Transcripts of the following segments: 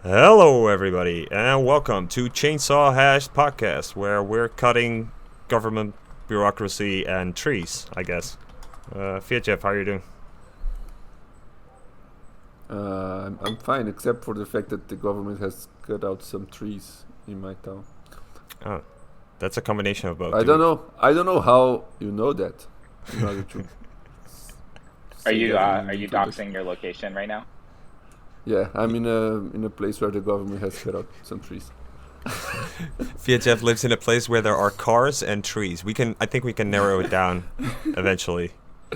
Hello, everybody, and welcome to Chainsaw Hash Podcast, where we're cutting government bureaucracy and trees, I guess. Jeff, how are you doing? I'm fine, except for the fact that the government has cut out some trees in my town. Oh, that's a combination of both. I don't know. I don't know how you know that. In order to Are say you that in are you introduction. doxing your location right now? Yeah, I'm in a place where the government has cut out some trees. Jeff lives in a place where there are cars and trees. I think we can narrow it down eventually.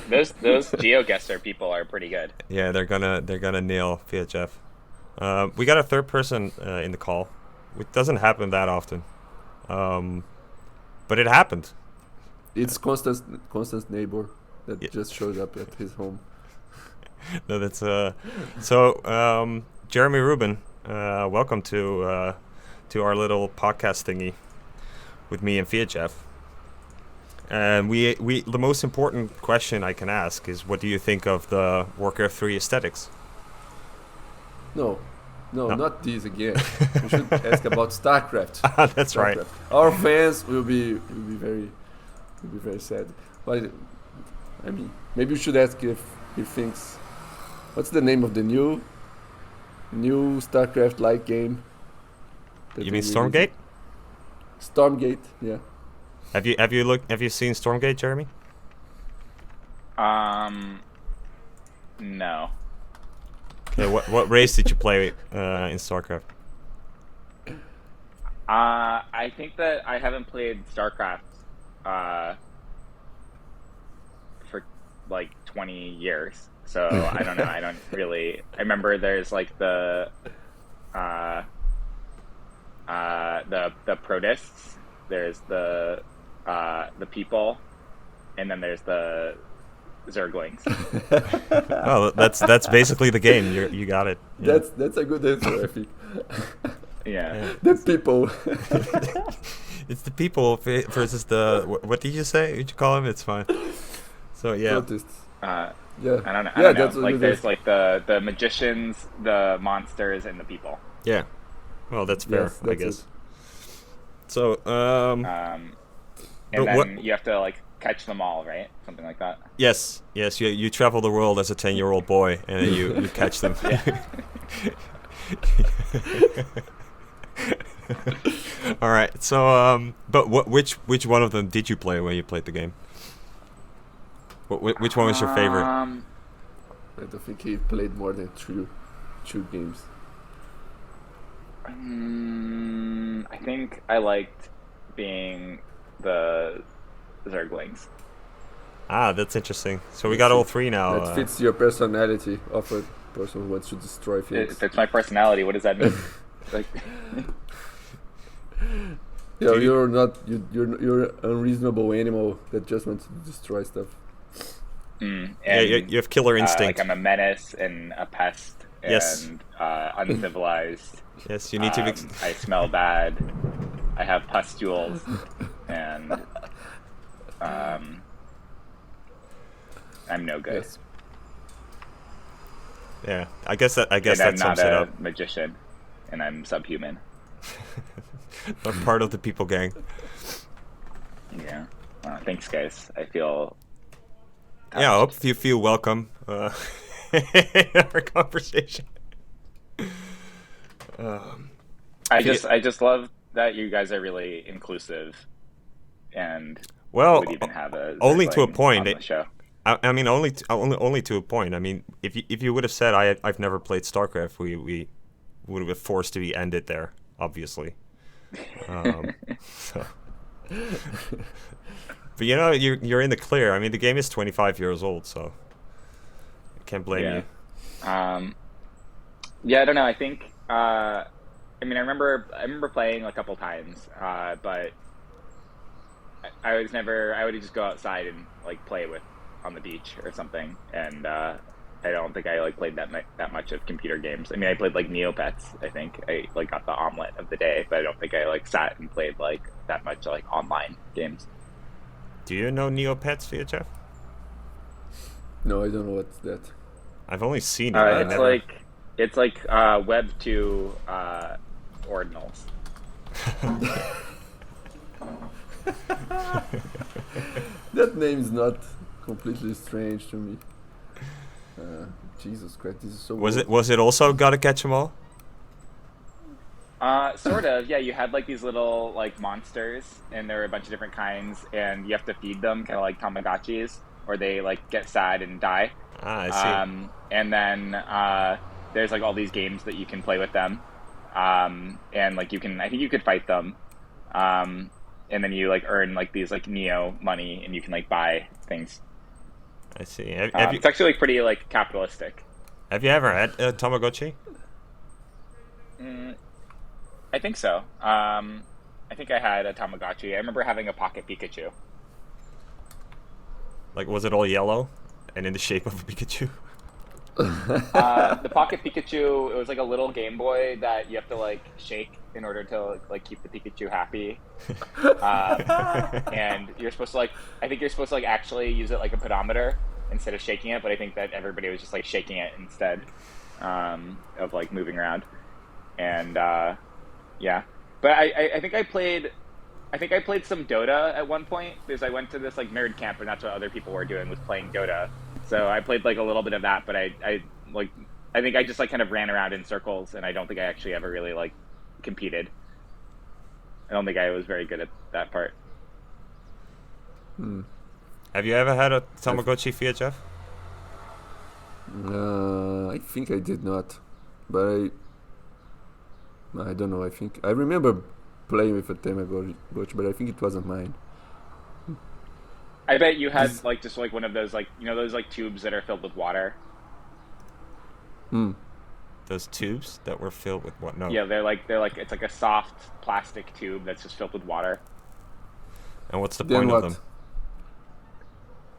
Those GeoGuessr people are pretty good. Yeah, they're gonna nail Jeff. We got a third person in the call, which doesn't happen that often, but it happened. It's Constance neighbor that just showed up at his home. No, that's Jeremy Rubin, welcome to our little podcast thingy with me and Jeff. And we the most important question I can ask is, what do you think of the Warcraft 3 aesthetics? No, not these again. We should ask about StarCraft. That's StarCraft. right. Our fans will be very sad. But I mean, maybe you should ask if he thinks. What's the name of the new StarCraft-like game? You mean Stormgate? Stormgate, yeah. Have you seen Stormgate, Jeremy? No. Okay, what race did you play in StarCraft? I think that I haven't played StarCraft for like 20 years, so I don't know. I don't really. I remember there's like the protists. There's the people, and then there's the Zerglings. Oh, that's basically the game. You got it. Yeah. That's a good answer, I think. Yeah. The people. It's the people versus the what did you say? What'd you call them? It's fine. So yeah. Protists. Yeah. Yeah. I don't know. That's a Like good there's answer. like the magicians, the monsters, and the people. Yeah. Well, that's fair, Yes, I that's guess. it. So And But then what- you have to like catch them all, right? Something like that. yes, you travel the world as a 10-year-old boy, and then you catch them. All right. So but which one of them did you play when you played the game? Which one was your favorite? I don't think he played more than two games. I think I liked being the Zerglings. Ah, that's interesting. So we got all three now. That fits your personality of a person who wants to destroy things. If it's my personality, what does that mean? Like, Yeah, you're not you're an unreasonable animal that just wants to destroy stuff. and, Yeah, you have killer instinct. like I'm a menace and a pest Yes. and uncivilized. Yes, you need to. I smell bad. I have pustules, and I'm no good. Yes. Yeah, I guess that And sums I'm it not up. a magician, and I'm subhuman. I'm part of the people gang. Yeah. Thanks, guys. I feel. Yeah, I hope you feel welcome in our conversation. I just love that you guys are really inclusive, and Well, would even have a only to a Zergling point. on the show. I mean, only to a point. I mean, if you would have said I've never played StarCraft, we would have been forced to be ended there, obviously. So. But you're in the clear. I mean, the game is 25 years old, so I can't blame you. Yeah, I don't know. I think. I mean, I remember playing a couple times, but I was never. I would just go outside and like play with on the beach or something, and I don't think I like played that much of computer games. I mean, I played like Neopets. I think I like got the omelet of the day, but I don't think I like sat and played like that much like online games. Do you know Neopets, VHF? No, I don't know what's that. I've only seen it. I It's never... like It's like Web 2 ordinals. That name is not completely strange to me. Jesus Christ, this is so. Was it also Gotta Catch 'Em All? Sort of. Yeah, you had like these little like monsters, and there were a bunch of different kinds, and you have to feed them, kind of like Tamagotchis, or they like get sad and die. I see. And then there's like all these games that you can play with them, and like I think you could fight them, and then you like earn like these like Neo money, and you can like buy things. I see. Have you, it's actually like pretty like capitalistic. have you ever had a Tamagotchi? I think so. I think I had a Tamagotchi. I remember having a Pocket Pikachu. Like, was it all yellow and in the shape of a Pikachu? The Pocket Pikachu, it was like a little Game Boy that you have to like shake in order to like keep the Pikachu happy. And you're supposed to I think you're supposed to like actually use it like a pedometer instead of shaking it, but I think that everybody was just like shaking it instead of like moving around. And yeah, but I think I played some Dota at one point because I went to this like nerd camp and that's what other people were doing was playing Dota. So I played like a little bit of that, but I think I just like kind of ran around in circles and I don't think I actually ever really like competed. I don't think I was very good at that part. Have you ever had a Tamagotchi, VHF? I think I did not, but I don't know. I think I remember playing with a Tamagotchi, but I think it wasn't mine. I bet you had like just like one of those like those like tubes that are filled with water. Those tubes that were filled with what? No. Yeah, they're like it's like a soft plastic tube that's just filled with water. And what's the Then point what? of them?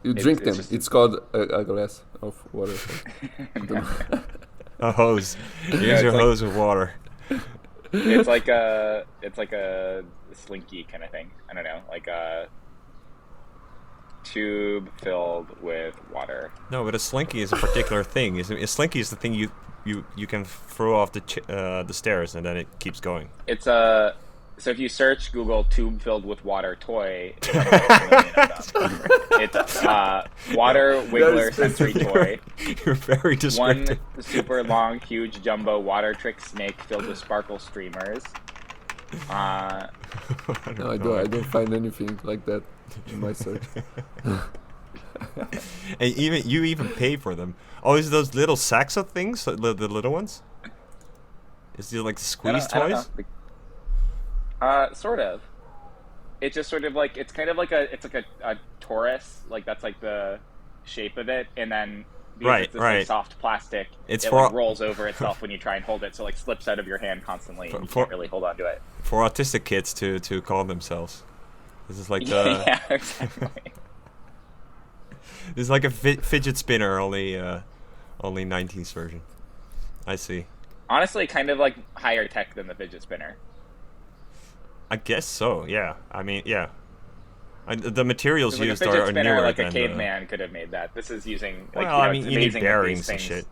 You drink them. just- It's called a glass of water. A hose. Use it's your like- hose with water. It's like a slinky kind of thing. I don't know, like a tube filled with water. No, but a slinky is a particular thing. A slinky is the thing you can throw off the stairs and then it keeps going. It's a so if you search Google tube filled with water toy, it's a million of them. It's water wiggler sensory toy. You're very descriptive. One super long, huge jumbo water trick snake filled with sparkle streamers. No, I don't find anything like that in my search. And you even pay for them. Oh, is those little Saxo things, the little ones? Is it like squeeze I don't toys? know. Sort of. It's just sort of like it's kind of like a torus, like that's like the shape of it, and then because it's this like soft plastic, it like rolls over itself when you try and hold it, so it like slips out of your hand constantly, and you can't really hold on to it. For autistic kids to calm themselves. This is like the yeah, exactly. This is like a fidget spinner, only 19th version. I see. Honestly, kind of like higher tech than the fidget spinner. I guess so. Yeah. I mean, yeah. The materials Like used a fidget are spinner, newer like than a caveman could have made that. This is using like well, I mean, it's you need amazing that bearings these and things- shit.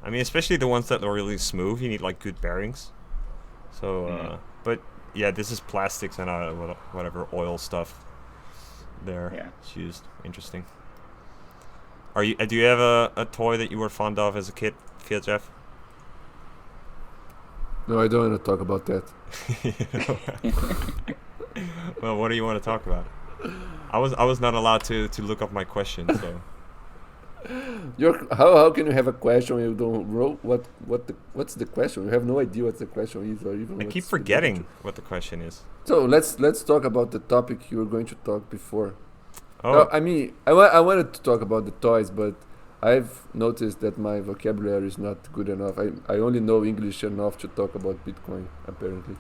I mean, especially the ones that are really smooth. You need like good bearings. So, but yeah, this is plastics and whatever oil stuff. There, it's used. Interesting. Do you have a toy that you were fond of as a kid, Jeff? No, I don't want to talk about that. Well, what do you want to talk about? I was not allowed to look up my question, so. How can you have a question when you don't wrote what's the question? You have no idea what the question is, or even. I keep forgetting what the question is. So let's talk about the topic you were going to talk before. Oh, No, I mean, I wanted to talk about the toys, but I've noticed that my vocabulary is not good enough. I only know English enough to talk about Bitcoin, apparently.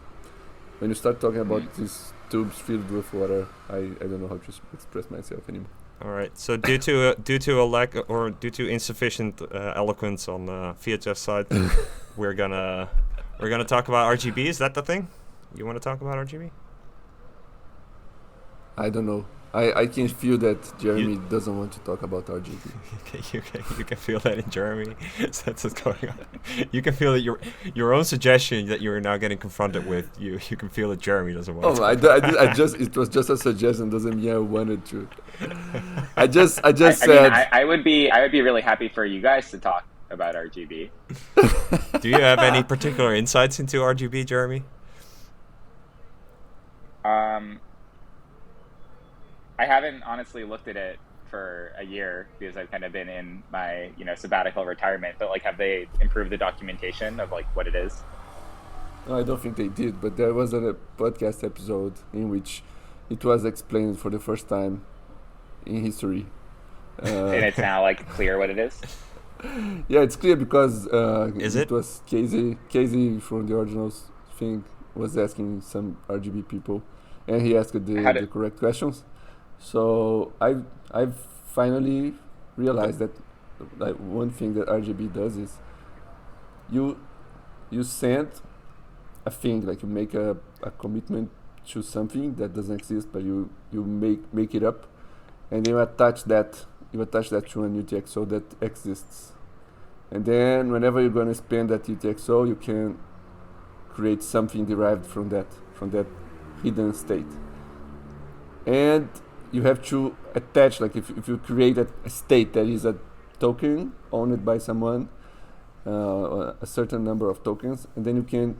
When you start talking about these tubes filled with water, I don't know how to express myself anymore. all right. So due to a lack or due to insufficient eloquence on VHF's side, we're gonna talk about RGB. Is that the thing? You want to talk about RGB? I don't know. I can feel that Jeremy doesn't want to talk about RGB. You can feel that in Jeremy. So that's what's going on. You can feel that your own suggestion that you're now getting confronted with. You can feel that Jeremy doesn't want. Oh, it was just a suggestion. Doesn't mean I wanted to. I just said. I would be really happy for you guys to talk about RGB. Do you have any particular insights into RGB, Jeremy? I haven't honestly looked at it for a year because I've kind of been in my, sabbatical retirement. But like, have they improved the documentation of like what it is? No, I don't think they did, but there was a podcast episode in which it was explained for the first time in history. And it's now like clear what it is? Yeah, it's clear because it was Casey from the originals thing was asking some RGB people, and he asked the correct questions. So I've finally realized that like one thing that RGB does is you send a thing, like you make a commitment to something that doesn't exist, but you make it up, and then you attach that to an UTXO that exists, and then whenever you're gonna spend that UTXO, you can create something derived from that hidden state. And you have to attach, like if you create a state that is a token owned by someone, a certain number of tokens, and then you can,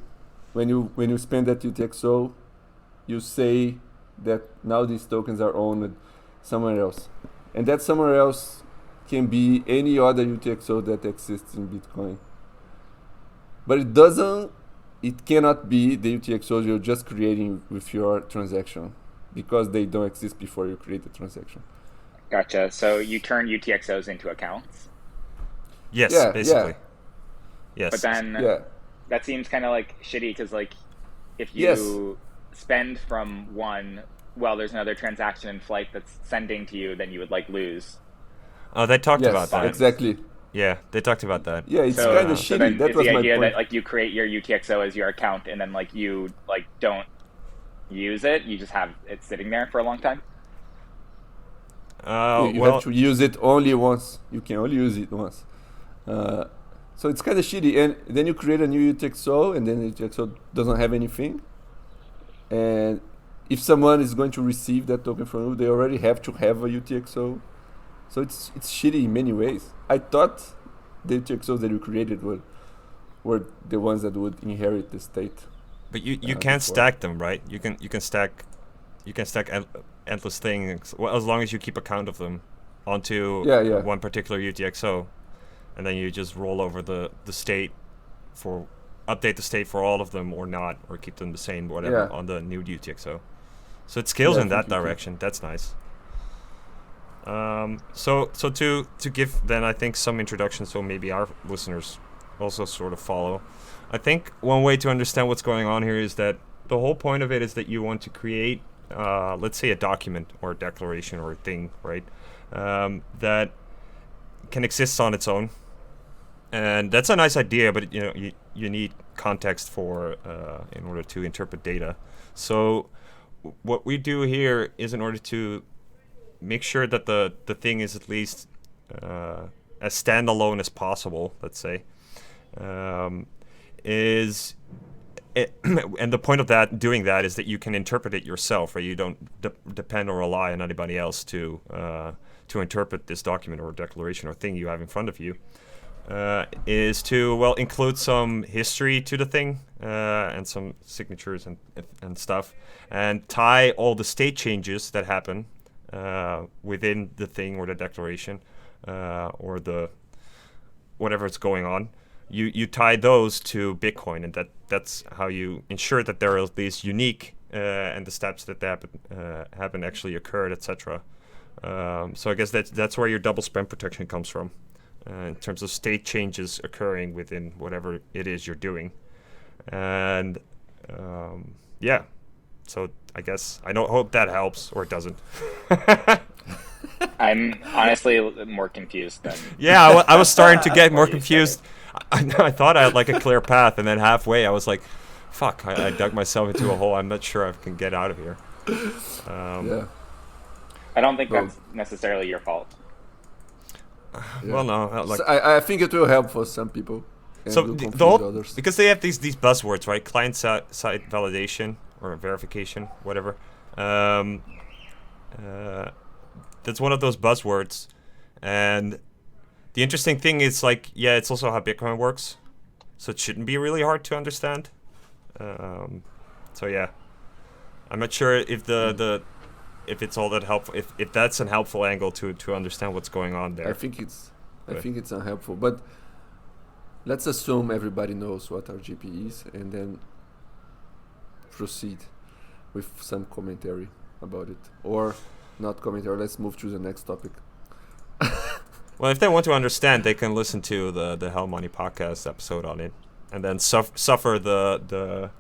when you spend that UTXO, you say that now these tokens are owned somewhere else, and that somewhere else can be any other UTXO that exists in Bitcoin. But it cannot be the UTXOs you're just creating with your transaction, because they don't exist before you create the transaction. Gotcha. So you turn UTXOs into accounts? Yes, basically. Yeah. Yes. But then that seems kind of like shitty, because like if you spend from one, there's another transaction in flight that's sending to you, then you would like lose. Oh, they talked about that. Exactly. Yeah, they talked about that. Yeah, it's kind of shitty. Then that was the my idea point. that like you create your UTXO as your account, and then like you like don't use it, you just have it sitting there for a long time? You have to use it only once. You can only use it once. So it's kind of shitty. And then you create a new UTXO, and then the UTXO doesn't have anything. And if someone is going to receive that token from you, they already have to have a UTXO. So it's shitty in many ways. I thought the UTXOs that you created were the ones that would inherit the state. But you can't stack them, right? You can stack endless things, as long as you keep a count of them onto one particular UTXO, and then you just roll over the state update the state for all of them, or not, or keep them the same, whatever, on the new UTXO. So it scales in that direction. That's nice. So to give then, I think, some introduction, so maybe our listeners also sort of follow. I think one way to understand what's going on here is that the whole point of it is that you want to create, let's say, a document or a declaration or a thing, right, that can exist on its own. And that's a nice idea, but you need context for in order to interpret data. So what we do here is, in order to make sure that the thing is at least as standalone as possible, let's say, and the point of doing that is that you can interpret it yourself, right? You don't depend or rely on anybody else to interpret this document or declaration or thing you have in front of you. Is to include some history to the thing, and some signatures and stuff, and tie all the state changes that happen within the thing or the declaration, or the whatever is going on. You tie those to Bitcoin, and that's how you ensure that they're at least unique, and the steps that happen actually occurred, etc. So I guess that's where your double spend protection comes from, in terms of state changes occurring within whatever it is you're doing. And so I guess I don't hope that helps, or it doesn't. I'm honestly more confused than... Yeah, I was starting to get more confused. I thought I had like a clear path, and then halfway I was like, fuck, I dug myself into a hole. I'm not sure I can get out of here. I don't think Well, that's necessarily your fault. yeah. Well, no, like So I think it will help for some people, and so will the confuse whole others. because they have these buzzwords, right? Client side validation or verification, whatever. Um, uh, that's one of those buzzwords, and the interesting thing is like, yeah, it's also how Bitcoin works, so it shouldn't be really hard to understand. So yeah, I'm not sure if the if it's all that helpful, if that's an helpful angle to understand what's going on I there. think it's But- unhelpful, but let's assume everybody knows what RGB is, and then proceed with some commentary about it, or not commentary. Let's move to the next topic. Well, if they want to understand, they can listen to the Hell Money podcast episode on it, and then suffer the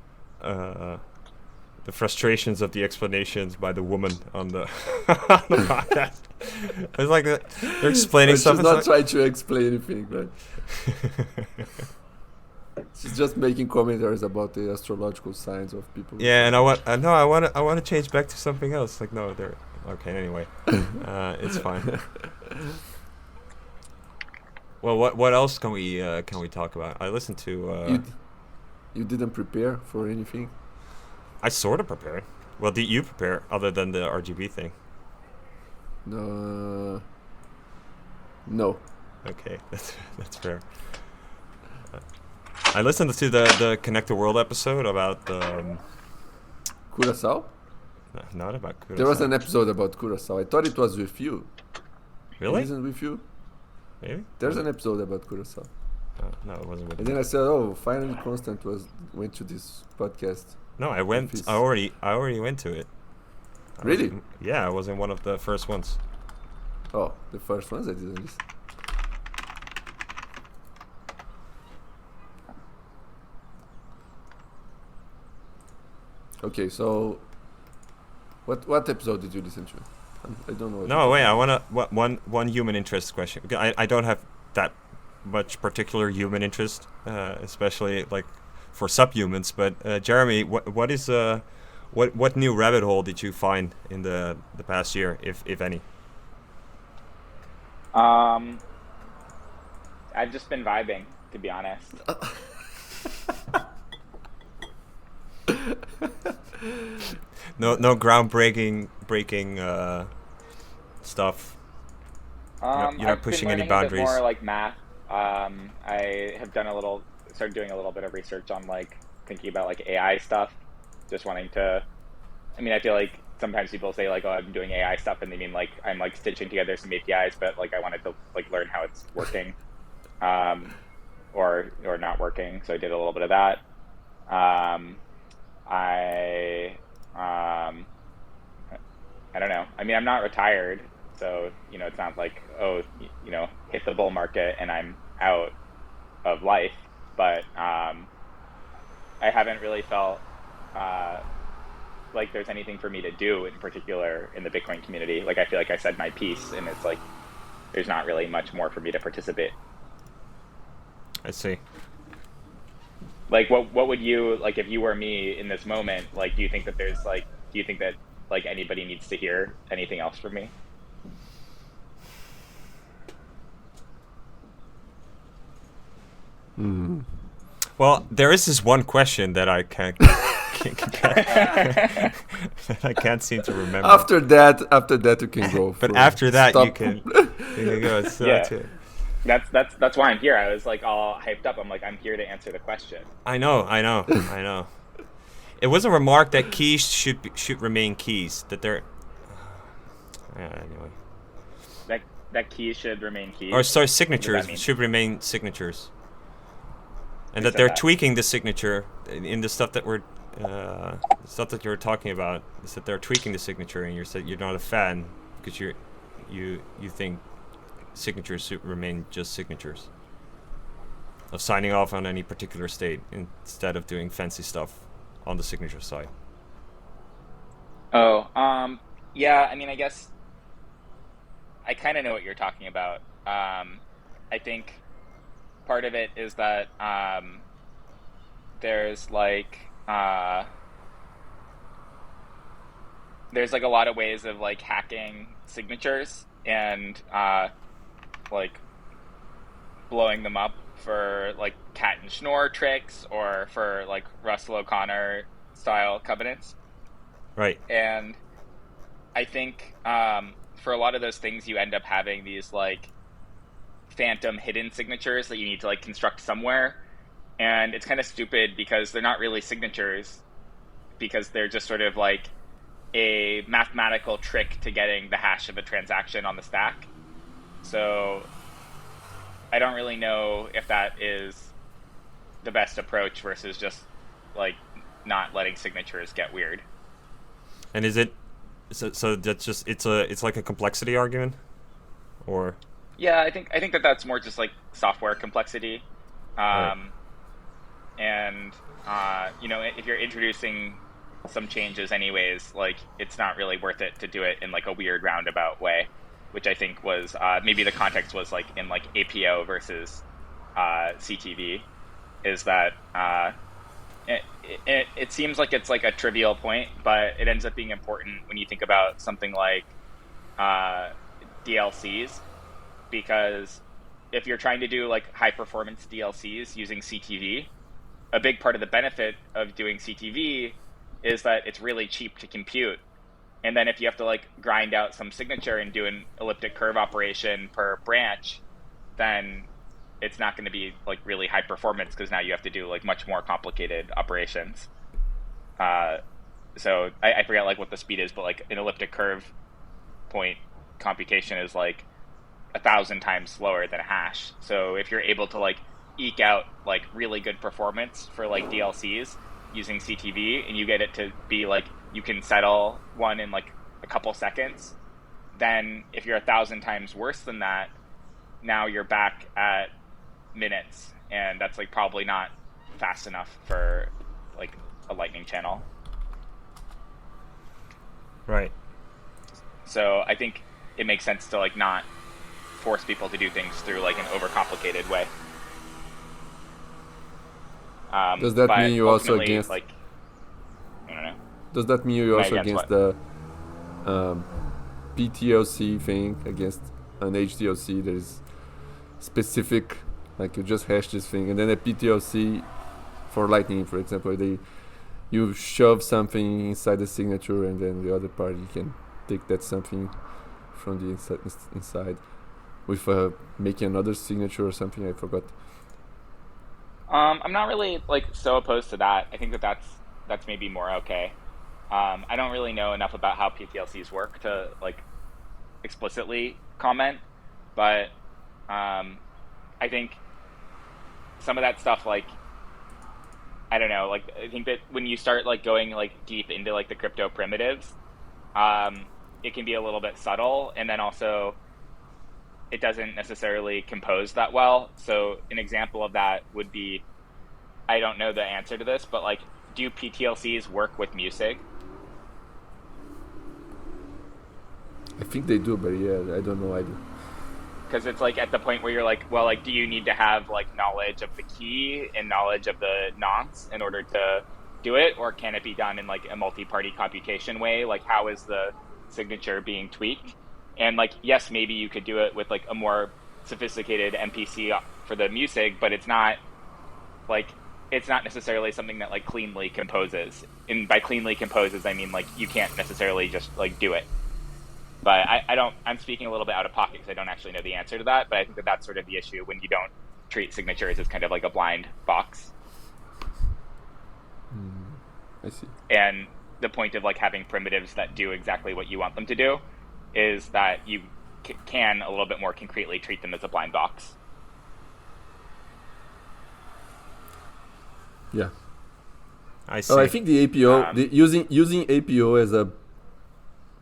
frustrations of the explanations by the woman on the on the podcast. It's like they're explaining But stuff. she's It's not like, trying to explain anything, right? She's just making commentaries about the astrological signs of people. yeah, and I want to change back to something else. Like, no, they're okay. Anyway, it's fine. Well, what else can we talk about? I listened to. You didn't prepare for anything. I sort of prepared. Well, did you prepare other than the RGB thing? No. Okay, that's fair. I listened to the Connect the World episode about Curaçao? not about Curaçao. There was an episode about Curaçao. I thought it was with you. Really? It isn't with you? Maybe. There's an episode about Curaçao. No, it wasn't with And me. then I said, "Oh, finally, Constant went to this podcast." No, I went. Office. I already went to it. Really? Yeah, I was in one of the first ones. Oh, the first ones I didn't listen. Okay, so what episode did you listen to? I don't know. No, wait. I wanna one human interest question. I don't have that much particular human interest, especially like for subhumans. But Jeremy, what is what new rabbit hole did you find in the past year, if any? I've just been vibing, to be honest. No groundbreaking stuff. You're not I've pushing been any learning a bit boundaries. more like math. I have started doing a little bit of research on like thinking about like AI stuff. Just wanting to. I mean, I feel like sometimes people say like, "Oh, I'm doing AI stuff," and they mean like I'm like stitching together some APIs, but like I wanted to like learn how it's working, or not working. So I did a little bit of that. I don't know. I mean, I'm not retired, so it's not like hit the bull market and I'm out of life. But I haven't really felt like there's anything for me to do in particular in the Bitcoin community. Like I feel like I said my piece, and it's like there's not really much more for me to participate. I see. Like what would you like if you were me in this moment? Like, do you think that like anybody needs to hear anything else from me? Mm. Well, there is this one question that I can't that I can't seem to remember. After that, you can go. But for after that, stop. you can go. So Yeah. that's it. That's why I'm here. I was like all hyped up. I'm like, I'm here to answer the question. I know. It was a remark that keys should remain keys. That they're anyway. That keys should remain keys. Or sorry, What does signatures that mean? should remain signatures. And Who that said they're that? tweaking the signature in the stuff that stuff that you're talking about. Is that they're tweaking the signature, and you're not a fan because you think signatures should remain just signatures. Of signing off on any particular state instead of doing fancy stuff on the signature side. Oh, yeah. I mean, I guess I kind of know what you're talking about. I think part of it is that there's like there's like a lot of ways of like hacking signatures and like blowing them up for like cat and schnorr tricks or for like Russell O'Connor style covenants. Right. And I think for a lot of those things, you end up having these like phantom hidden signatures that you need to like construct somewhere. And it's kind of stupid because they're not really signatures, because they're just sort of like a mathematical trick to getting the hash of a transaction on the stack. So I don't really know if that is the best approach versus just like not letting signatures get weird. And is it so that's just it's like a complexity argument, or? Yeah, I think that's more just like software complexity. Right. And you know, if you're introducing some changes anyways, like it's not really worth it to do it in like a weird roundabout way, which I think was maybe the context was like in like APO versus CTV, is that it seems like it's like a trivial point, but it ends up being important when you think about something like DLCs, because if you're trying to do like high performance DLCs using CTV, a big part of the benefit of doing CTV is that it's really cheap to compute. And then if you have to like grind out some signature and do an elliptic curve operation per branch, then it's not going to be like really high performance, because now you have to do like much more complicated operations. So I forget like what the speed is, but like an elliptic curve point computation is like 1,000 times slower than a hash. So if you're able to like eke out like really good performance for like DLCs using CTV, and you get it to be like you can settle one in like a couple seconds, then if you're 1,000 times worse than that, now you're back at minutes, and that's like probably not fast enough for like a Lightning channel. Right. So I think it makes sense to like not force people to do things through like an overcomplicated way. Does that mean you're also against? Like, I don't know. Does that mean you're also against against the PTLC thing, against an HDLC that is specific, like you just hash this thing, and then a PTLC for Lightning, for example, you shove something inside the signature, and then the other party can take that something from the inside with making another signature or something. I forgot. I'm not really like so opposed to that. I think that's maybe more okay. I don't really know enough about how PTLCs work to like explicitly comment, but I think some of that stuff, like, I don't know, like I think that when you start like going like deep into like the crypto primitives, it can be a little bit subtle, and then also it doesn't necessarily compose that well. So an example of that would be, I don't know the answer to this, but like, do PTLCs work with Musig? I think they do, but yeah, I don't know either. Because it's like at the point where you're like, well, like, do you need to have like knowledge of the key and knowledge of the nonce in order to do it, or can it be done in like a multi-party computation way? Like, how is the signature being tweaked? And like, yes, maybe you could do it with like a more sophisticated MPC for the Musig, but it's not necessarily something that like cleanly composes. And by cleanly composes, I mean like you can't necessarily just like do it. But I'm speaking a little bit out of pocket because I don't actually know the answer to that. But I think that that's sort of the issue when you don't treat signatures as kind of like a blind box. I see. And the point of like having primitives that do exactly what you want them to do is that you can a little bit more concretely treat them as a blind box. Yeah. I see. I think the APO, using APO as a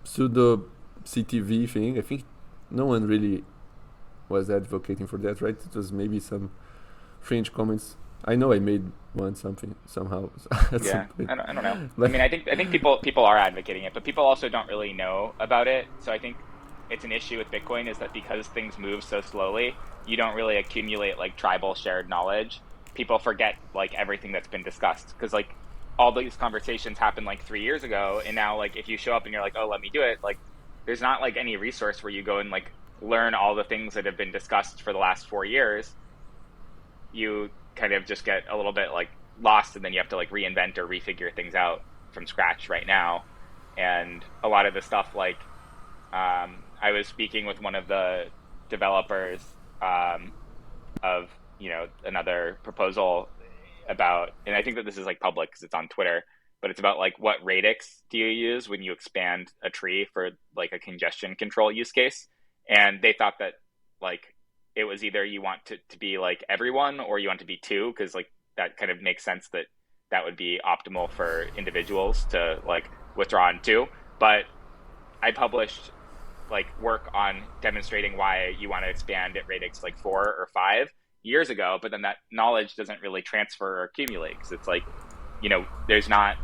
pseudo CTV thing, I think no one really was advocating for that, right? It was maybe some fringe comments. I know I made one somehow. Yeah, I don't know. I mean, I think people are advocating it, but people also don't really know about it. So I think it's an issue with Bitcoin is that because things move so slowly, you don't really accumulate like tribal shared knowledge. People forget like everything that's been discussed because like all these conversations happened like 3 years ago, and now like if you show up and you're like, oh, let me do it, like there's not like any resource where you go and like learn all the things that have been discussed for the last 4 years. You kind of just get a little bit like lost, and then you have to like reinvent or refigure things out from scratch right now. And a lot of the stuff like I was speaking with one of the developers of another proposal about, and I think that this is like public because it's on Twitter, but it's about like what radix do you use when you expand a tree for like a congestion control use case. And they thought that like it was either you want to be like everyone or you want to be two, because like that kind of makes sense that that would be optimal for individuals to like withdraw in two. But I published like work on demonstrating why you want to expand at radix like 4 or 5 years ago, but then that knowledge doesn't really transfer or accumulate because it's like, there's not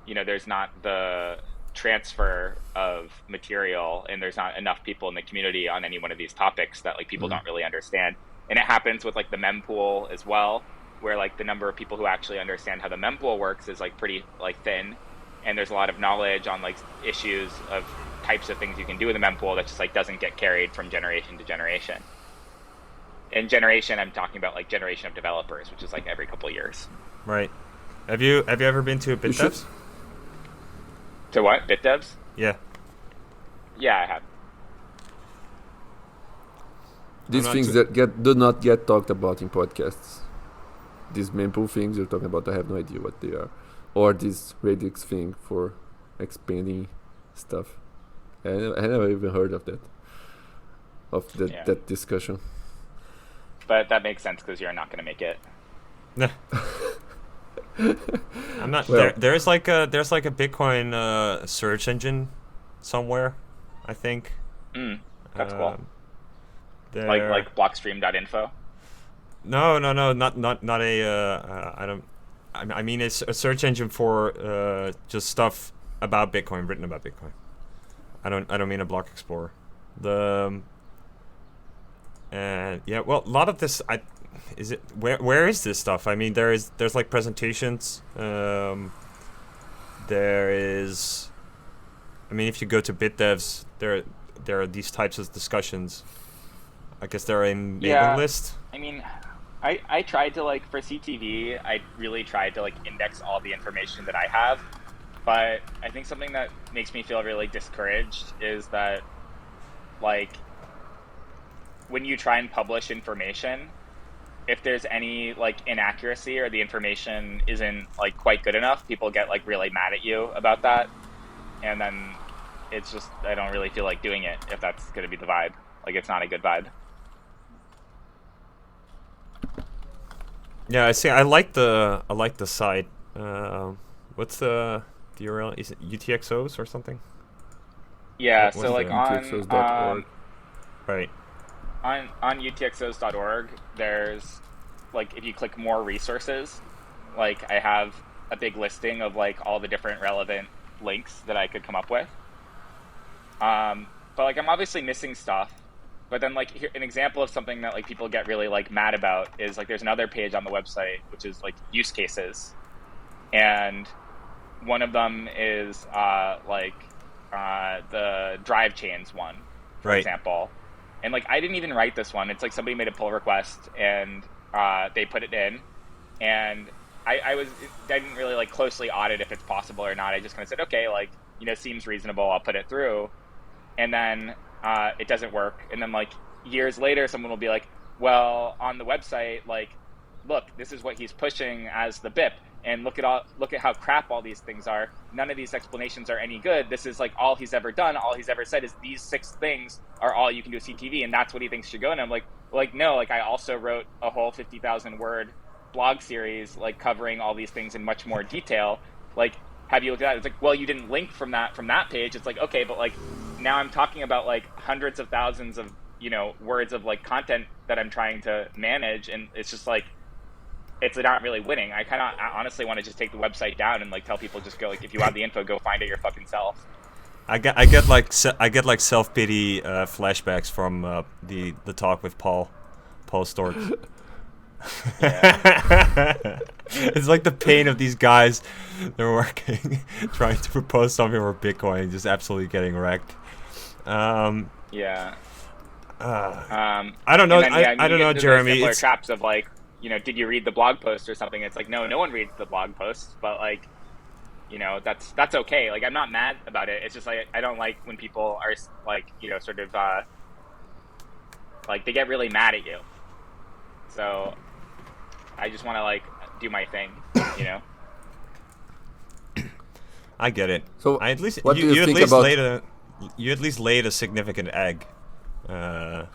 there's not the transfer of material, and there's not enough people in the community on any one of these topics that like people don't really understand. And it happens with like the mempool as well, where like the number of people who actually understand how the mempool works is like pretty like thin, and there's a lot of knowledge on like issues of types of things you can do with the mempool that just like doesn't get carried from generation to generation. In generation, I'm talking about like generation of developers, which is like every couple of years. Right. Have you ever been to BitDevs? To what? BitDevs? Yeah. Yeah, I have. These things that do not get talked about in podcasts. These mempool things you're talking about, I have no idea what they are. Or this radix thing for expanding stuff. I never even heard of that. That discussion. But that makes sense because you're not going to make it. I'm not. Well, there's like a Bitcoin search engine somewhere, I think. That's cool. Like blockstream.info. No, not a. I don't. I mean, it's a search engine for just stuff about Bitcoin, written about Bitcoin. I don't mean a block explorer. And yeah, well, a lot of this, where is this stuff? I mean, there's like presentations. There is, I mean, if you go to BitDevs, there are these types of discussions. I guess they're a mailing list. I mean, I tried to like for CTV, I really tried to like index all the information that I have. But I think something that makes me feel really discouraged is that, like, when you try and publish information, if there's any, like, inaccuracy or the information isn't, like, quite good enough, people get, like, really mad at you about that. And then it's just, I don't really feel like doing it if that's going to be the vibe. Like, it's not a good vibe. Yeah, I see. I like the site. What's the URL? Is it UTXOs or something? Yeah, so like on right. On UTXOs.org, there's like if you click more resources, like I have a big listing of like all the different relevant links that I could come up with. But like I'm obviously missing stuff. But then like here, an example of something that like people get really like mad about is like there's another page on the website which is like use cases, and one of them is the drive chains one, for example. And like I didn't even write this one. It's like somebody made a pull request and they put it in, and I didn't really like closely audit if it's possible or not. I just kind of said, okay, like seems reasonable. I'll put it through, and then it doesn't work. And then like years later, someone will be like, well, on the website, like, look, this is what he's pushing as the BIP. And look at how crap all these things are. None of these explanations are any good. This is like all he's ever done. All he's ever said is these 6 things are all you can do with CTV, and that's what he thinks should go. And I'm like no, like I also wrote a whole 50,000 word blog series like covering all these things in much more detail. Like, have you looked at that? It's like, well, you didn't link from that page. It's like, okay, but like now I'm talking about like hundreds of thousands of words of like content that I'm trying to manage, and it's just like, it's not really winning. I honestly want to just take the website down and like tell people just go like, if you want the info, go find it your fucking self. I get like self-pity flashbacks from the talk with Paul Stork. It's like the pain of these guys. They're working, trying to propose something for Bitcoin, just absolutely getting wrecked. Yeah. I don't know. And then, I don't know, Jeremy. Similar It's traps of like, did you read the blog post or something? It's like, no one reads the blog post, but like, that's okay. Like, I'm not mad about it. It's just like I don't like when people are like, sort of like they get really mad at you. So I just want to like do my thing, I get it. So I at least what do you at think least about- laid a significant egg for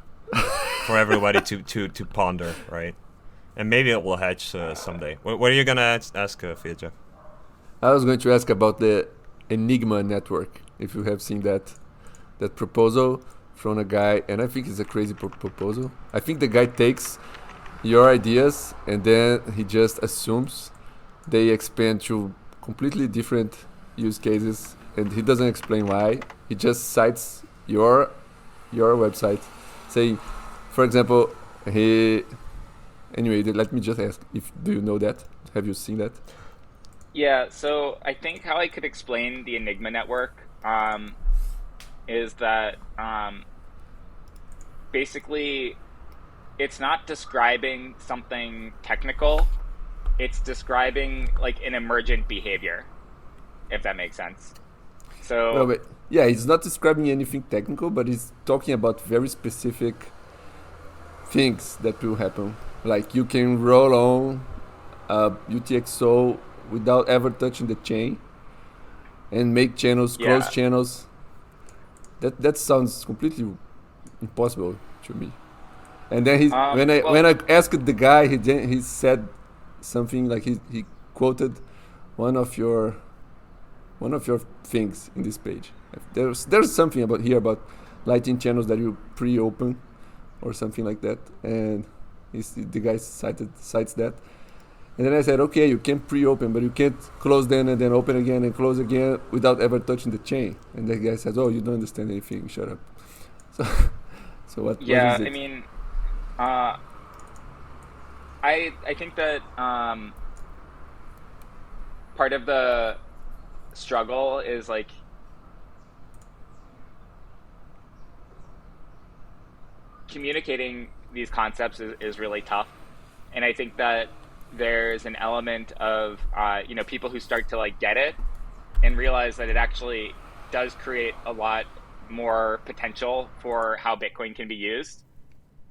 everybody to ponder, right? And maybe it will hatch someday. What are you gonna ask, Fija? I was going to ask about the Enigma network. If you have seen that proposal from a guy, and I think it's a crazy proposal. I think the guy takes your ideas and then he just assumes they expand to completely different use cases, and he doesn't explain why. He just cites your website, saying, for example, Anyway, let me just ask: do you know that? Have you seen that? Yeah, so I think how I could explain the Enigma network is that basically it's not describing something technical, it's describing like an emergent behavior, if that makes sense. So Well, but yeah, he's not describing anything technical, but he's talking about very specific things that will happen. Like you can roll on UTXO without ever touching the chain and make channels, Yeah. close channels. That sounds completely impossible to me. And then when I asked the guy, he said something like he quoted one of your things in this page. There's something about lighting channels that you pre-open or something like that, and the guy cites that. And then I said, okay, you can pre-open, but you can't close them and then open again and close again without ever touching the chain. And the guy says, oh, you don't understand anything, shut up. So what is it? I mean, I think that part of the struggle is like communicating these concepts is really tough, and I think that there's an element of people who start to like get it and realize that it actually does create a lot more potential for how Bitcoin can be used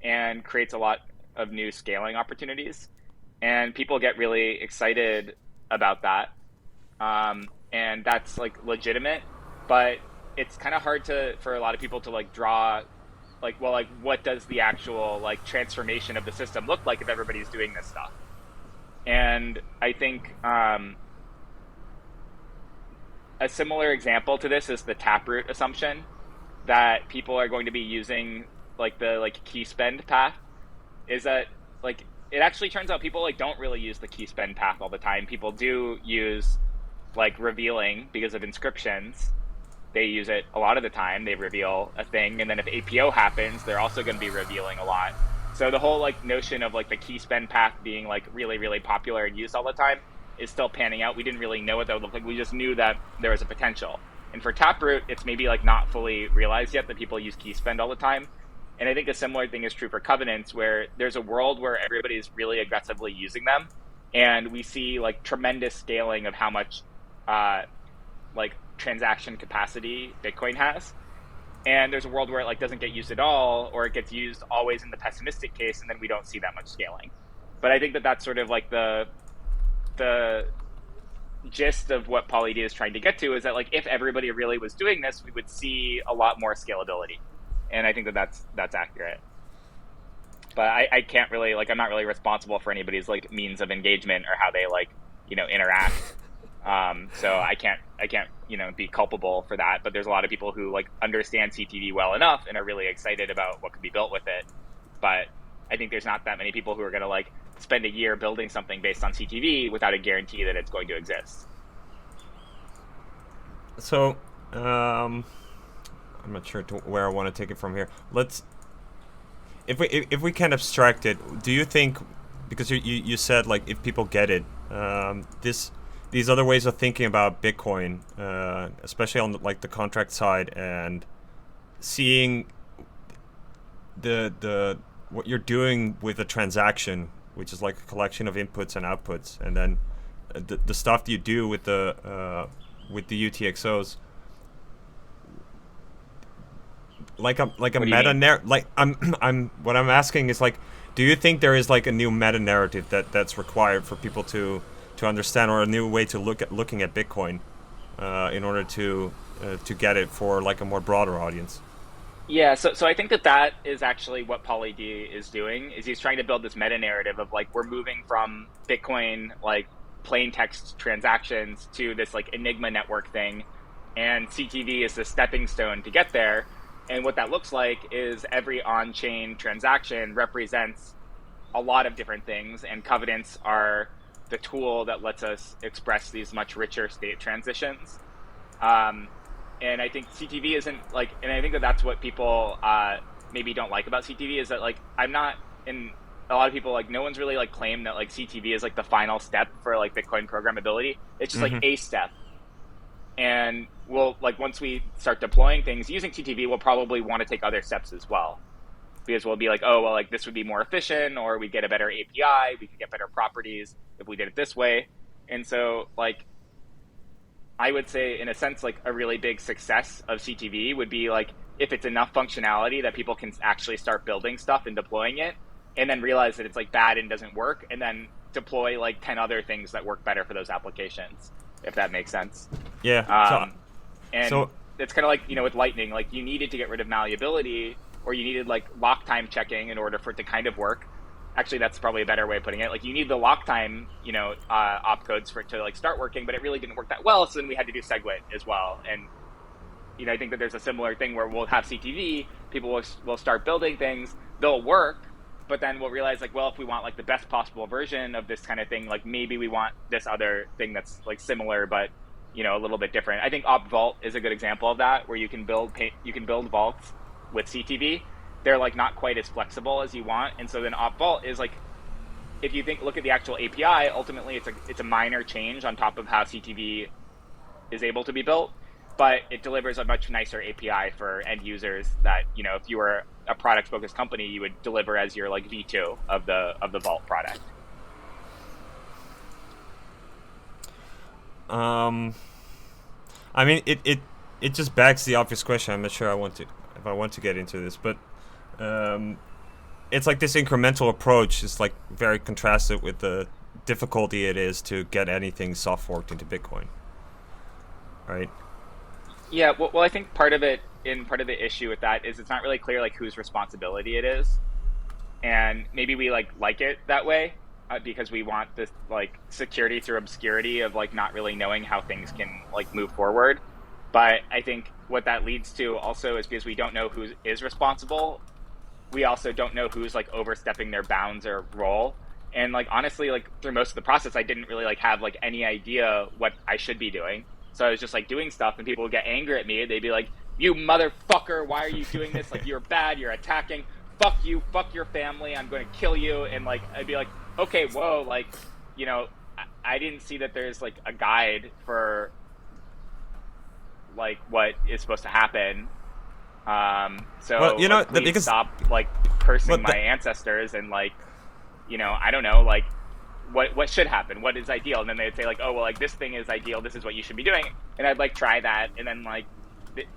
and creates a lot of new scaling opportunities, and people get really excited about that, and that's like legitimate, but it's kind of hard for a lot of people to like draw like, well, like what does the actual like transformation of the system look like if everybody's doing this stuff? And I think a similar example to this is the taproot assumption that people are going to be using like the like key spend path. Is that like it actually turns out people like don't really use the key spend path all the time. People do use like revealing because of inscriptions. They use it a lot of the time. They reveal a thing, and then if APO happens, they're also going to be revealing a lot. So the whole like notion of like the key spend path being like really, really popular and used all the time is still panning out. We didn't really know what that would look like. We just knew that there was a potential. And for Taproot, it's maybe like not fully realized yet that people use key spend all the time. And I think a similar thing is true for covenants, where there's a world where everybody's really aggressively using them, and we see like tremendous scaling of how much like transaction capacity Bitcoin has. And there's a world where it like doesn't get used at all, or it gets used always in the pessimistic case, and then we don't see that much scaling. But I think that that's sort of like the gist of what PolyD is trying to get to, is that like if everybody really was doing this, we would see a lot more scalability. And I think that that's accurate. But I can't really like, I'm not really responsible for anybody's like means of engagement or how they like interact. So I can't be culpable for that. But there's a lot of people who like understand CTV well enough and are really excited about what could be built with it. But I think there's not that many people who are going to like spend a year building something based on CTV without a guarantee that it's going to exist. So I'm not sure where I want to take it from here. If we can abstract it, do you think, because you said like if people get it, these other ways of thinking about Bitcoin, especially on the contract side, and seeing the what you're doing with a transaction, which is like a collection of inputs and outputs, and then the stuff you do with the UTXOs, like a meta what I'm asking is like, do you think there is like a new meta narrative that's required for people to understand, or a new way to looking at Bitcoin in order to get it for like a more broader audience? Yeah, so I think that is actually what PolyD is doing, is he's trying to build this meta narrative of like, we're moving from Bitcoin like plain text transactions to this like Enigma network thing, and CTV is the stepping stone to get there. And what that looks like is every on-chain transaction represents a lot of different things, and covenants are the tool that lets us express these much richer state transitions. And I think CTV isn't like, and I think that's what people maybe don't like about CTV, is that like, I'm not, in a lot of people, like no one's really like claimed that like CTV is like the final step for like Bitcoin programmability. It's just like a step. And we'll like, once we start deploying things using CTV, we'll probably want to take other steps as well, because we'll be like, oh, well, like this would be more efficient, or we get a better API, we could get better properties if we did it this way. And so like, I would say in a sense, like a really big success of CTV would be like, if it's enough functionality that people can actually start building stuff and deploying it, and then realize that it's like bad and doesn't work, and then deploy like 10 other things that work better for those applications, if that makes sense. Yeah. So it's kind of like, you know, with Lightning, like you needed to get rid of malleability, or you needed like lock time checking in order for it to kind of work. Actually, that's probably a better way of putting it. Like you need the lock time, you know, opcodes for it to like start working, but it really didn't work that well. So then we had to do SegWit as well. And, you know, I think that there's a similar thing where we'll have CTV, people will start building things, they'll work, but then we'll realize like, well, if we want like the best possible version of this kind of thing, like maybe we want this other thing that's like similar, but, you know, a little bit different. I think Op Vault is a good example of that, where you can build vaults with CTV. They're like not quite as flexible as you want, and so then Op Vault is like, if you look at the actual API, ultimately it's a minor change on top of how CTV is able to be built, but it delivers a much nicer API for end users that, you know, if you were a product focused company, you would deliver as your like V2 of the Vault product. I mean, it just begs the obvious question. I'm not sure if I want to get into this, but it's like this incremental approach is like very contrasted with the difficulty it is to get anything soft forked into Bitcoin, right? Yeah, well, I think part of the issue with that is it's not really clear like whose responsibility it is, and maybe we like it that way because we want this like security through obscurity of like not really knowing how things can like move forward. But I think what that leads to also is, because we don't know who is responsible, we also don't know who's like overstepping their bounds or role. And like honestly, like through most of the process, I didn't really like have like any idea what I should be doing. So I was just like doing stuff, and people would get angry at me. They'd be like, "You motherfucker, why are you doing this? Like you're bad, you're attacking. Fuck you, fuck your family. I'm going to kill you." And like I'd be like, "Okay, whoa, like, you know, I didn't see that there's like a guide for like what is supposed to happen." So well, you know, like, please because stop like cursing my ancestors, and like, you know, I don't know, like what should happen, what is ideal. And then they'd say like, oh well, like this thing is ideal, this is what you should be doing, and I'd like try that, and then like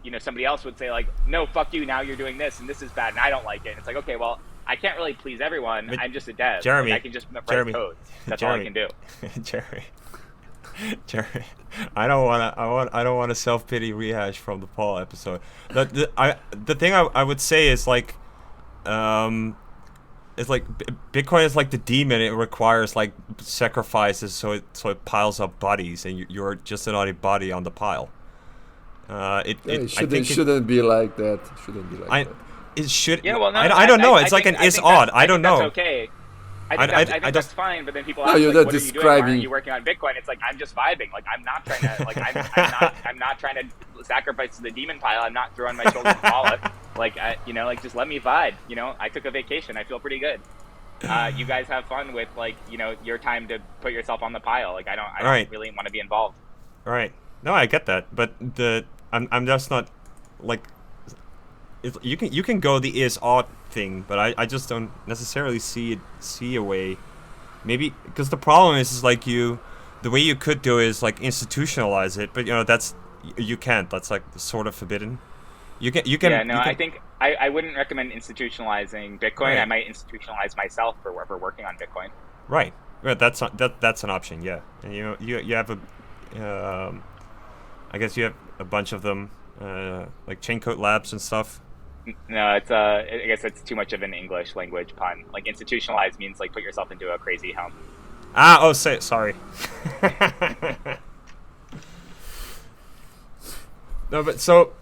you know, somebody else would say like, no, fuck you, now you're doing this and this is bad and I don't like it. And it's like, okay, well, I can't really please everyone. But I'm just a dev. Jeremy, like, I can just write code. That's all I can do. Jeremy, I don't want a self-pity rehash from the Paul episode. The thing I would say is like, it's like Bitcoin is like the demon. It requires like sacrifices, so it piles up bodies, and you're just another body on the pile. It shouldn't be like that. It should. Yeah, well, no, I don't know. It's like an is odd. I don't know. That's okay. I think that's fine. But then people ask, you're like, not what describing. Are you doing? Why are you working on Bitcoin? It's like, I'm just vibing. Like, I'm not trying to. Like, I'm not trying to sacrifice to the demon pile. I'm not throwing my shoulders to Paula. Like, you know, like just let me vibe. You know, I took a vacation. I feel pretty good. you guys have fun with like your time to put yourself on the pile. Like I All don't right, really want to be involved. all right. No, I get that, but I'm just not like you can go the is ought thing, but I just don't necessarily see a way. Maybe because the problem is like the way you could do is like institutionalize it, but that's you can't. That's like sort of forbidden. Yeah, no, You I can think I wouldn't recommend institutionalizing Bitcoin. I right. might institutionalize myself for working on Bitcoin. Right. Right. That's an option. Yeah. And you have I guess you have a bunch of them, like Chaincode Labs and stuff. No, it's I guess it's too much of an English language pun. Like institutionalize means like put yourself into a crazy home. Ah. Oh, sorry. No, but so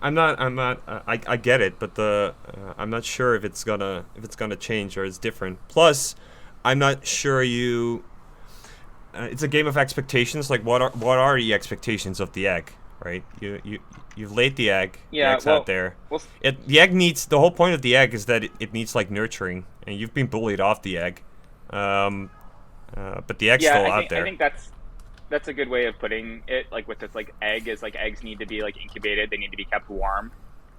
I'm not. I get it, but I'm not sure if it's gonna change or it's different. Plus, I'm not sure you. It's a game of expectations. Like what are the expectations of the egg, right? You've laid the egg. The Yeah, egg's out there. well, The egg needs the whole point of the egg is that it needs like nurturing, and you've been bullied off the egg. Um, but the egg's yeah. still I out think I there. think that's a good way of putting it. Like with this, like egg is like eggs need to be like incubated. They need to be kept warm,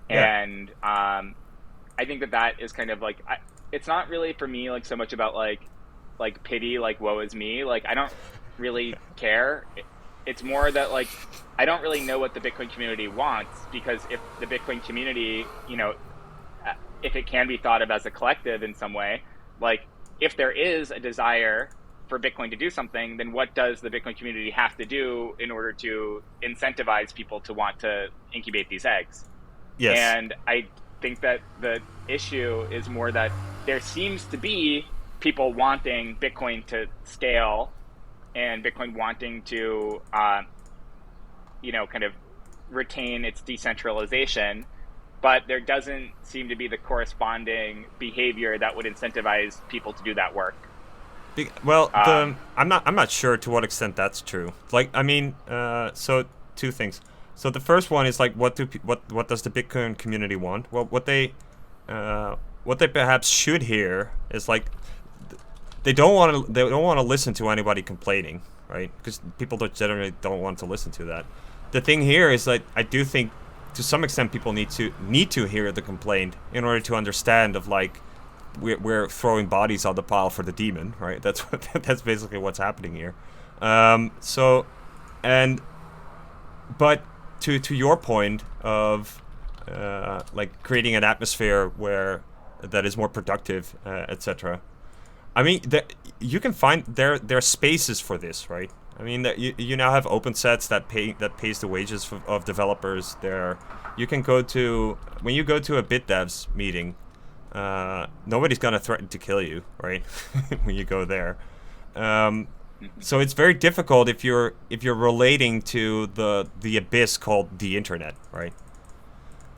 Yeah. and I think that is kind of like it's not really for me like so much about like pity, like woe is me. Like I don't really care. It's more that like I don't really know what the Bitcoin community wants, because if the Bitcoin community, if it can be thought of as a collective in some way, like if there is a desire for Bitcoin to do something, then what does the Bitcoin community have to do in order to incentivize people to want to incubate these eggs? Yes. And I think that the issue is more that there seems to be people wanting Bitcoin to scale and Bitcoin wanting to, kind of retain its decentralization, but there doesn't seem to be the corresponding behavior that would incentivize people to do that work. Well, Um, I'm not sure to what extent that's true. Like, I mean, so two things. So the first one is like, what does the Bitcoin community want? Well, what they perhaps should hear is like, they don't want to listen to anybody complaining, right? Because people generally don't want to listen to that. The thing here is that I do think, to some extent, people need to hear the complaint in order to understand of like we're throwing bodies on the pile for the demon, right? That's basically what's happening here. So, and but to your point of like creating an atmosphere where that is more productive, etc. I mean, you can find there are spaces for this, right? I mean, that you now have open sets that pays the wages of developers. There, you can go to when you go to a BitDevs meeting. Nobody's gonna threaten to kill you, right? When you go there. So it's very difficult if you're relating to the abyss called the internet, right?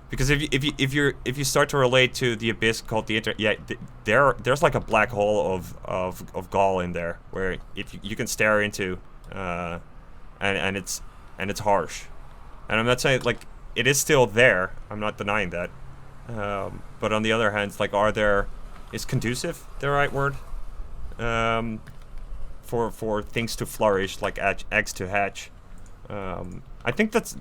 Because if you start to relate to the abyss called the internet, yeah, there's like a black hole of gall in there where if you can stare into, and it's harsh, and I'm not saying like it is still there. I'm not denying that, but on the other hand, it's like is conducive the right word, for things to flourish, like eggs to hatch. I think that's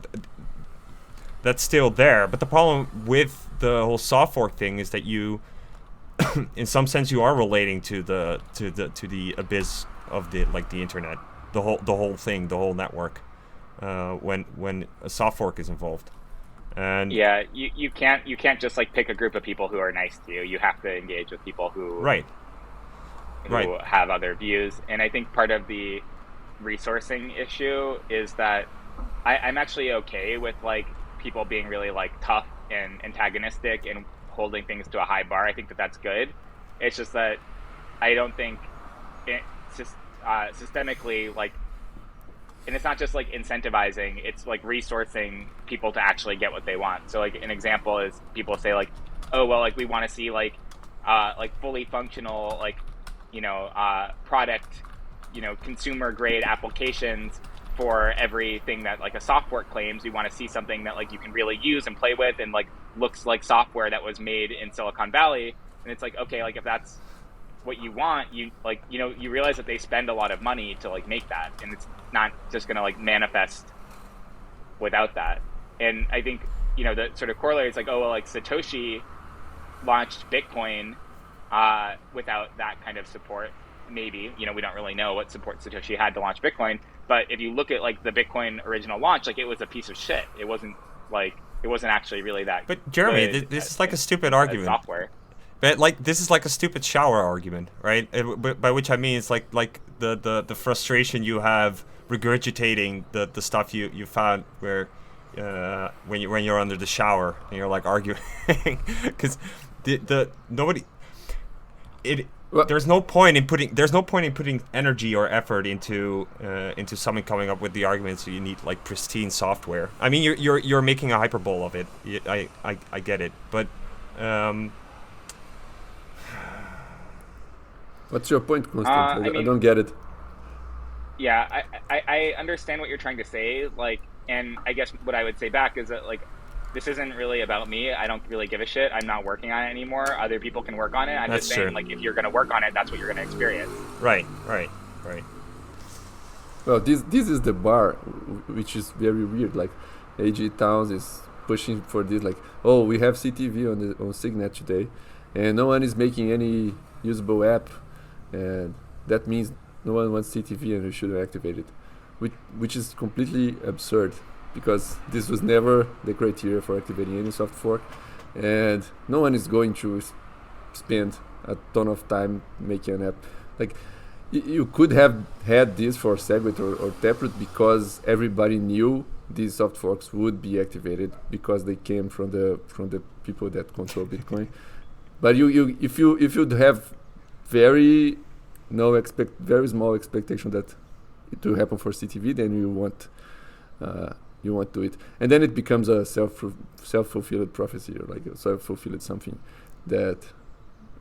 still there, but the problem with the whole soft fork thing is that you, in some sense, you are relating to the abyss of the internet, the whole thing, the whole network, when a soft fork is involved, and yeah, you can't just like pick a group of people who are nice to you. You have to engage with people who right, right, have other views. And I think part of the resourcing issue is that I'm actually okay with like people being really like tough and antagonistic and holding things to a high bar. I think that that's good. It's just that I don't think it's just systemically like, and it's not just like incentivizing, it's like resourcing people to actually get what they want. So like an example is people say like, oh well, like we want to see like fully functional like product, consumer grade applications for everything that like a soft fork claims. We want to see something that like you can really use and play with and like looks like software that was made in Silicon Valley. And it's like, okay, like if that's what you want, you like, you know, you realize that they spend a lot of money to like make that, and it's not just going to like manifest without that. And I think, you know, the sort of corollary is like, oh, well, like Satoshi launched Bitcoin without that kind of support. Maybe, you know, we don't really know what support Satoshi had to launch Bitcoin, but if you look at like the Bitcoin original launch, like it was a piece of shit. It wasn't actually really that. But Jeremy, this is like a stupid argument. Software. But like this is like a stupid shower argument, right? By which I mean it's like the frustration you have regurgitating the stuff you found where when you're under the shower and you're like arguing because nobody it. Well, there's no point in putting energy or effort into someone coming up with the arguments. So you need like pristine software. I mean, you're making a hyperbole of it. I get it, but what's your point, Constant? I mean, don't get it. Yeah, I understand what you're trying to say. Like, and I guess what I would say back is that like, this isn't really about me. I don't really give a shit. I'm not working on it anymore. Other people can work on it. I'm just saying, like, if you're going to work on it, that's what you're going to experience. Right. Well, this is the bar, which is very weird. Like, AG Towns is pushing for this. Like, oh, we have CTV on Signet today, and no one is making any usable app, and that means no one wants CTV, and we should activate it, which is completely absurd. Because this was never the criteria for activating any soft fork, and no one is going to spend a ton of time making an app. Like you could have had this for Segwit or Taproot because everybody knew these soft forks would be activated because they came from the people that control Bitcoin. But if you have very small expectation that it will happen for CTV, then you want to it, and then it becomes a self-fulfilled prophecy, or like a self-fulfilled something that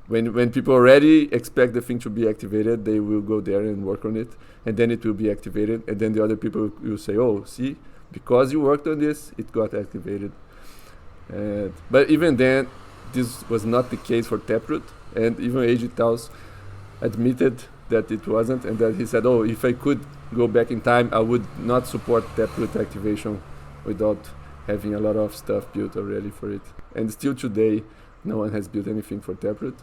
when people already expect the thing to be activated, they will go there and work on it, and then it will be activated, and then the other people will say, oh, see, because you worked on this, it got activated. But even then, this was not the case for Taproot, and even AG Taos admitted that it wasn't, and that he said, oh, if I could go back in time, I would not support Taproot activation without having a lot of stuff built already for it. And still today, no one has built anything for Taproot.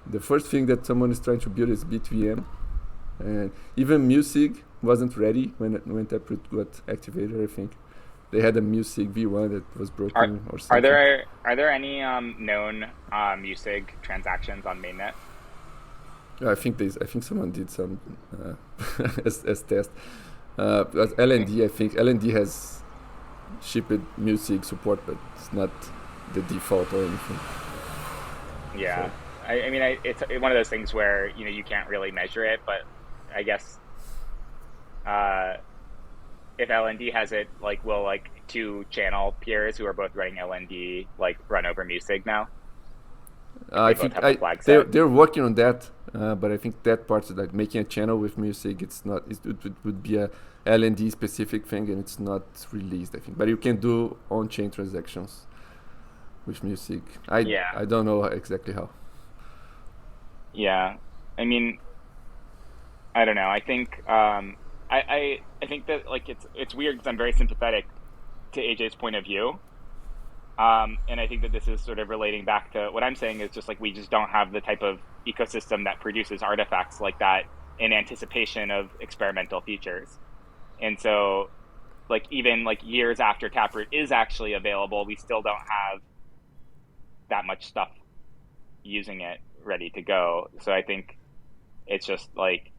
The first thing that someone is trying to build is BitVM, and even Musig wasn't ready when Taproot got activated. I think they had a Musig V1 that was broken or something. Are there any known Musig transactions on mainnet? I think someone did some as test. But LND, I think LND has shipped Musig support, but it's not the default or anything. Yeah, so. I mean, it's one of those things where you can't really measure it, but I guess if LND has it, like, will like two channel peers who are both running LND like run over Musig now? I think they're working on that, but I think that part is like making a channel with Musig. It's not. It would be a LND specific thing, and it's not released. I think, but you can do on-chain transactions with Musig. I don't know exactly how. Yeah, I mean, I don't know. I think I think that like it's weird because I'm very sympathetic to AJ's point of view. And I think that this is sort of relating back to what I'm saying is just like we just don't have the type of ecosystem that produces artifacts like that in anticipation of experimental features. And so like even like years after Taproot is actually available, we still don't have that much stuff using it ready to go. So I think it's just like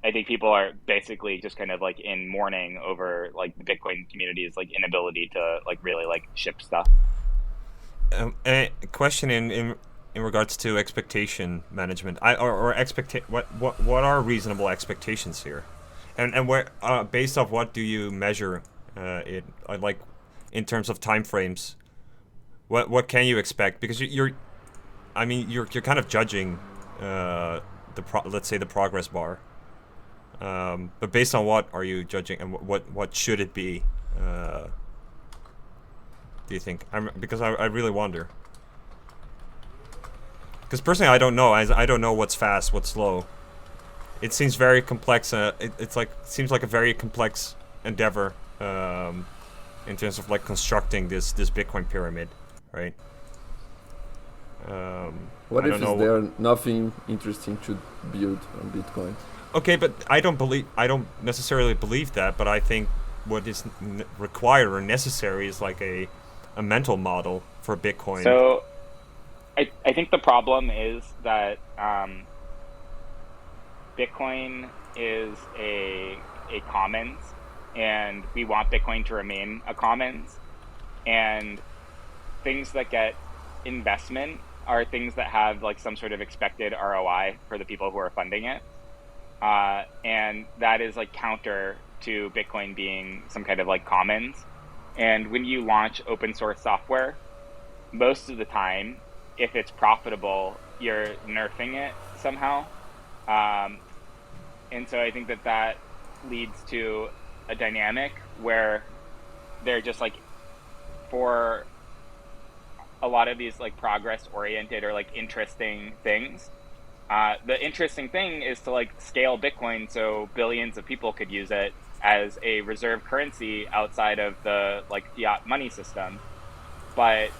I think people are basically just kind of like in mourning over like the Bitcoin community's like inability to like really like ship stuff. A question in regards to expectation management. What are reasonable expectations here, and where based off what do you measure it like in terms of time frames? What can you expect? Because you're kind of judging let's say the progress bar. But based on what are you judging, and what should it be? Do you think? Because I really wonder. Because personally, I don't know. I don't know what's fast, what's slow. It seems very complex. Seems like a very complex endeavor in terms of like constructing this Bitcoin pyramid, right? What I if don't know. there nothing interesting to build on Bitcoin? Okay, but I don't necessarily believe that. But I think what is required or necessary is like a mental model for Bitcoin. So I think the problem is that Bitcoin is a commons, and we want Bitcoin to remain a commons. And things that get investment are things that have like some sort of expected ROI for the people who are funding it. And that is like counter to Bitcoin being some kind of like commons. And when you launch open source software, most of the time, if it's profitable, you're nerfing it somehow. And so I think that leads to a dynamic where they're just like, for a lot of these like progress oriented or like interesting things, the interesting thing is to like scale Bitcoin so billions of people could use it as a reserve currency outside of the like fiat money system. But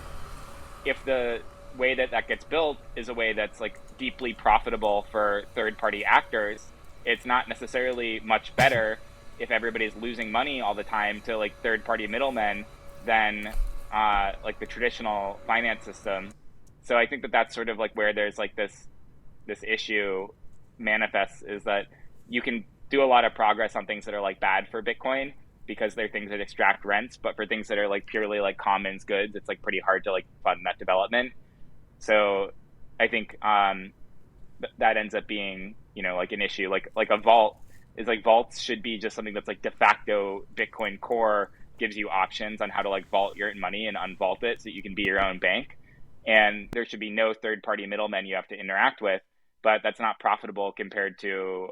if the way that gets built is a way that's like deeply profitable for third-party actors, it's not necessarily much better if everybody's losing money all the time to like third-party middlemen than like the traditional finance system. So I think that's sort of like where there's like this issue manifests, is that you can do a lot of progress on things that are like bad for Bitcoin because they're things that extract rents, but for things that are like purely like commons goods, it's like pretty hard to like fund that development. So I think that ends up being, you know, like an issue. Like a vault is like, vaults should be just something that's like de facto Bitcoin core, gives you options on how to like vault your money and unvault it so you can be your own bank. And there should be no third party middlemen you have to interact with, but that's not profitable compared to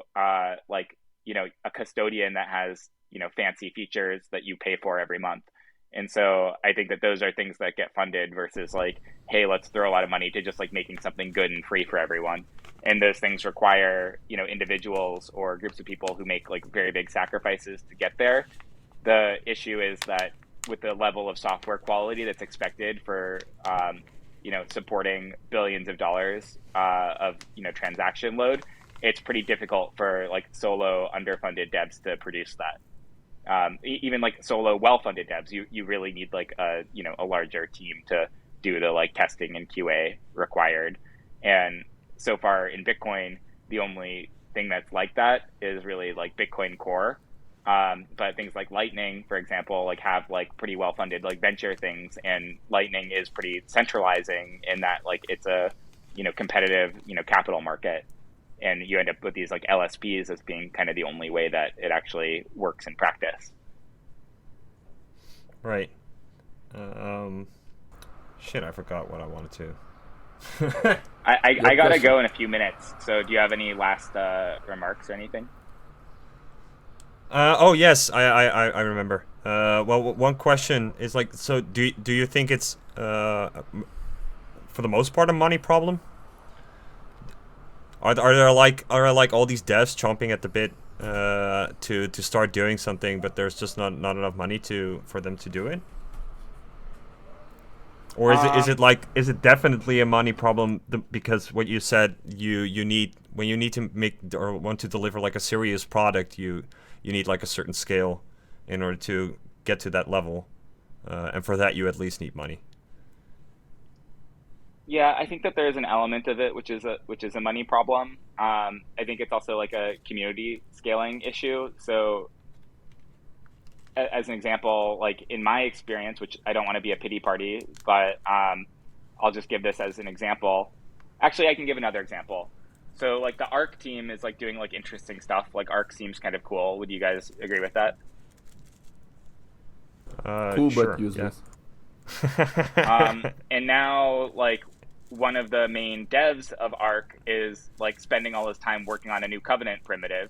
like, you know, a custodian that has, you know, fancy features that you pay for every month. And so I think that those are things that get funded versus like, hey, let's throw a lot of money to just like making something good and free for everyone. And those things require, you know, individuals or groups of people who make like very big sacrifices to get there. The issue is that with the level of software quality that's expected for, you know, supporting billions of dollars of, you know, transaction load, it's pretty difficult for like solo underfunded devs to produce that. Even like solo well-funded devs, you really need like a, you know, a larger team to do the like testing and QA required. And so far in Bitcoin, the only thing that's like that is really like Bitcoin Core. But things like Lightning, for example, like have like pretty well-funded like venture things, and Lightning is pretty centralizing in that like it's a, you know, competitive, you know, capital market. And you end up with these like LSPs as being kind of the only way that it actually works in practice. Right. Shit, I forgot what I wanted to. I gotta go in a few minutes. So do you have any last remarks or anything? Oh yes, I remember. Well, one question is like, so do you think it's for the most part a money problem? Are there like all these devs chomping at the bit to start doing something, but there's just not enough money for them to do it? Or is it definitely a money problem because what you said, you need, when you need to make or want to deliver like a serious product, you need like a certain scale in order to get to that level, and for that you at least need money. Yeah, I think that there's an element of it which is a money problem. I think it's also like a community scaling issue. So as an example, like in my experience, which I don't want to be a pity party, but I'll just give this as an example. Actually, I can give another example. So like the Arc team is like doing like interesting stuff. Like Arc seems kind of cool. Would you guys agree with that? Cool, Sure, but useless. Yeah. And now like one of the main devs of Arc is like spending all his time working on a new Covenant primitive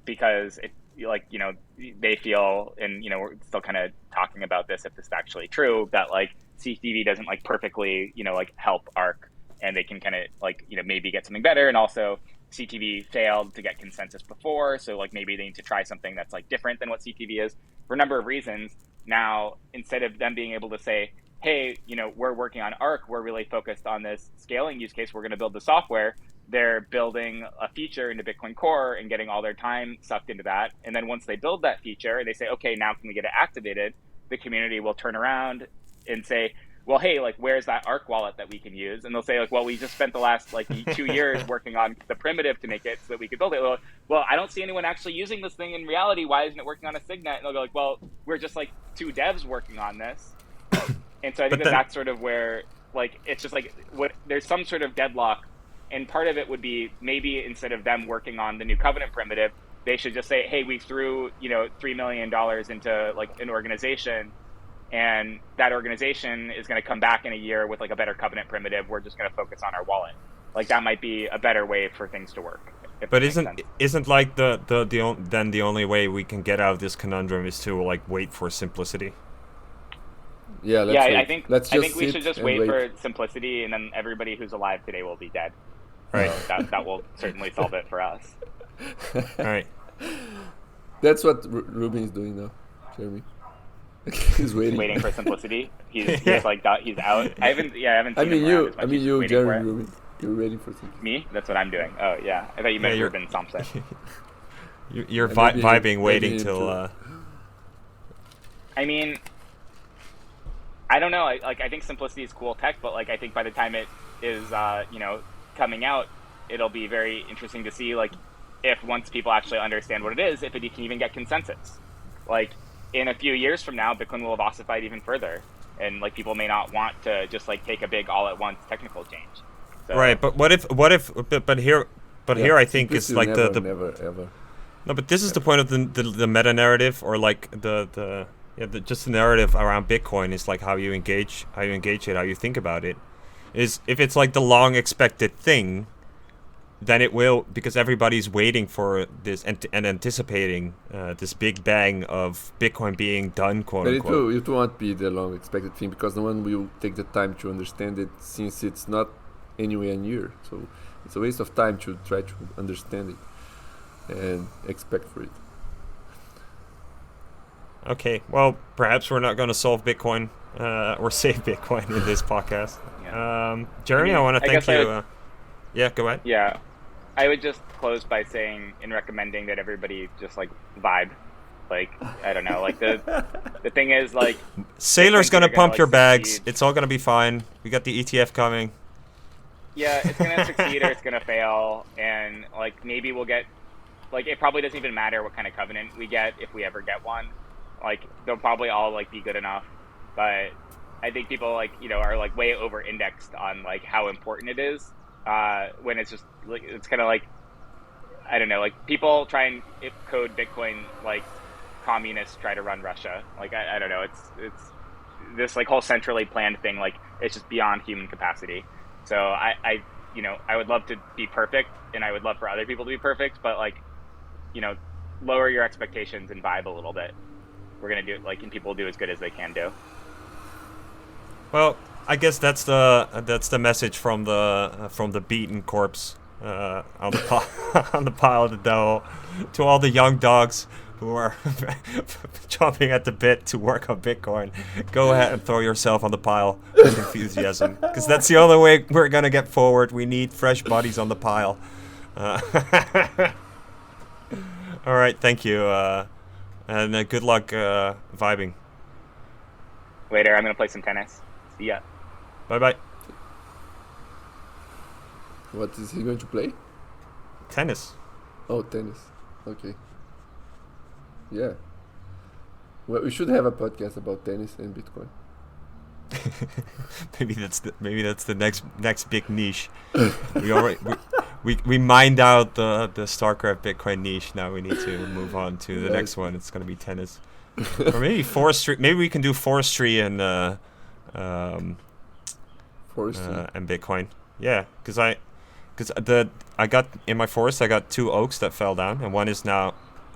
because it, like, you know, they feel, and, you know, we're still kind of talking about this, if this is actually true, that like CTV doesn't like perfectly, you know, like help Arc. and they can kind of like, maybe get something better. And also CTV failed to get consensus before, so like maybe they need to try something that's like different than what CTV is for a number of reasons. Now, instead of them being able to say, hey, we're working on Arc, we're really focused on this scaling use case, we're going to build the software, they're building a feature into Bitcoin Core and getting all their time sucked into that. And then once they build that feature, they say, okay, now can we get it activated? The community will turn around and say, well, hey, like, where's that Arc wallet that we can use? And they'll say, like, well, we just spent the last like 2 years working on the primitive to make it so that we could build it. Well, I don't see anyone actually using this thing in reality. Why isn't it working on a Signet? And they'll go like, well, we're just like 2 devs working on this. And so I think that's sort of where, like, it's just like there's some sort of deadlock. And part of it would be maybe instead of them working on the new Covenant primitive, they should just say, hey, we threw, $3 million into like an organization, and that organization is going to come back in a year with like a better Covenant primitive. We're just going to focus on our wallet. Like that might be a better way for things to work. But isn't like then the only way we can get out of this conundrum is to like wait for simplicity? Yeah, I think we should just wait for simplicity, and then everybody who's alive today will be dead. Right. So that will certainly solve it for us. All right. That's what Rubin is doing now, Jeremy. He's waiting. Waiting for simplicity. He's like he's out. I haven't seen him around as much. you, Jeremy Rubin. You're waiting for simplicity. Me? That's what I'm doing. Oh yeah. I thought you meant Rubin Thompson. You're vibing, waiting till. I mean, I don't know. I think simplicity is cool tech, but like I think by the time it is coming out, it'll be very interesting to see like if once people actually understand what it is, if it can even get consensus. Like in a few years from now, Bitcoin will have ossified even further, and like people may not want to just like take a big all at once technical change. So, right, but here I think it's like never ever. No, but this is the point of the meta narrative, or like just the narrative around Bitcoin is like how you engage it, how you think about it. Is if it's like the long expected thing, then it will, because everybody's waiting for this and anticipating this big bang of Bitcoin being done, quote unquote. It won't be the long expected thing, because no one will take the time to understand it, since it's not anywhere near. So it's a waste of time to try to understand it and expect for it. Okay, well, perhaps we're not going to solve Bitcoin or save Bitcoin in this podcast. Yeah. Jeremy, I want to thank you. Yeah, go ahead. Yeah, I would just close by saying and recommending that everybody just like vibe. Like, I don't know, like the thing is like Sailor's going to pump your bags. It's all going to be fine. We got the ETF coming. Yeah, it's going to succeed or it's going to fail, and like maybe we'll get, like, it probably doesn't even matter what kind of covenant we get if we ever get one. Like they'll probably all like be good enough, but I think people like are like way over indexed on like how important it is, when it's just like it's kind of like, I don't know, like people try and code Bitcoin like communists try to run Russia. Like I don't know, it's this like whole centrally planned thing, like it's just beyond human capacity. So I would love to be perfect, and I would love for other people to be perfect, but like lower your expectations and vibe a little bit. We're gonna do it, like, and people will do as good as they can do. Well, I guess that's the message from the beaten corpse on the pile of the dough to all the young dogs who are chomping at the bit to work on Bitcoin. Go ahead and throw yourself on the pile with enthusiasm, because that's the only way we're gonna get forward. We need fresh bodies on the pile. All right, thank you. And good luck vibing. Later, I'm going to play some tennis. See ya. Bye-bye. What is he going to play? Tennis. Oh, tennis. Okay. Yeah. Well, we should have a podcast about tennis and Bitcoin. maybe that's the next big niche. We mined out the StarCraft Bitcoin niche. Now we need to move on to the next one. It's gonna be tennis, or maybe forestry. Maybe we can do forestry and and Bitcoin. Yeah, because I got in my forest. I got 2 oaks that fell down, and one is now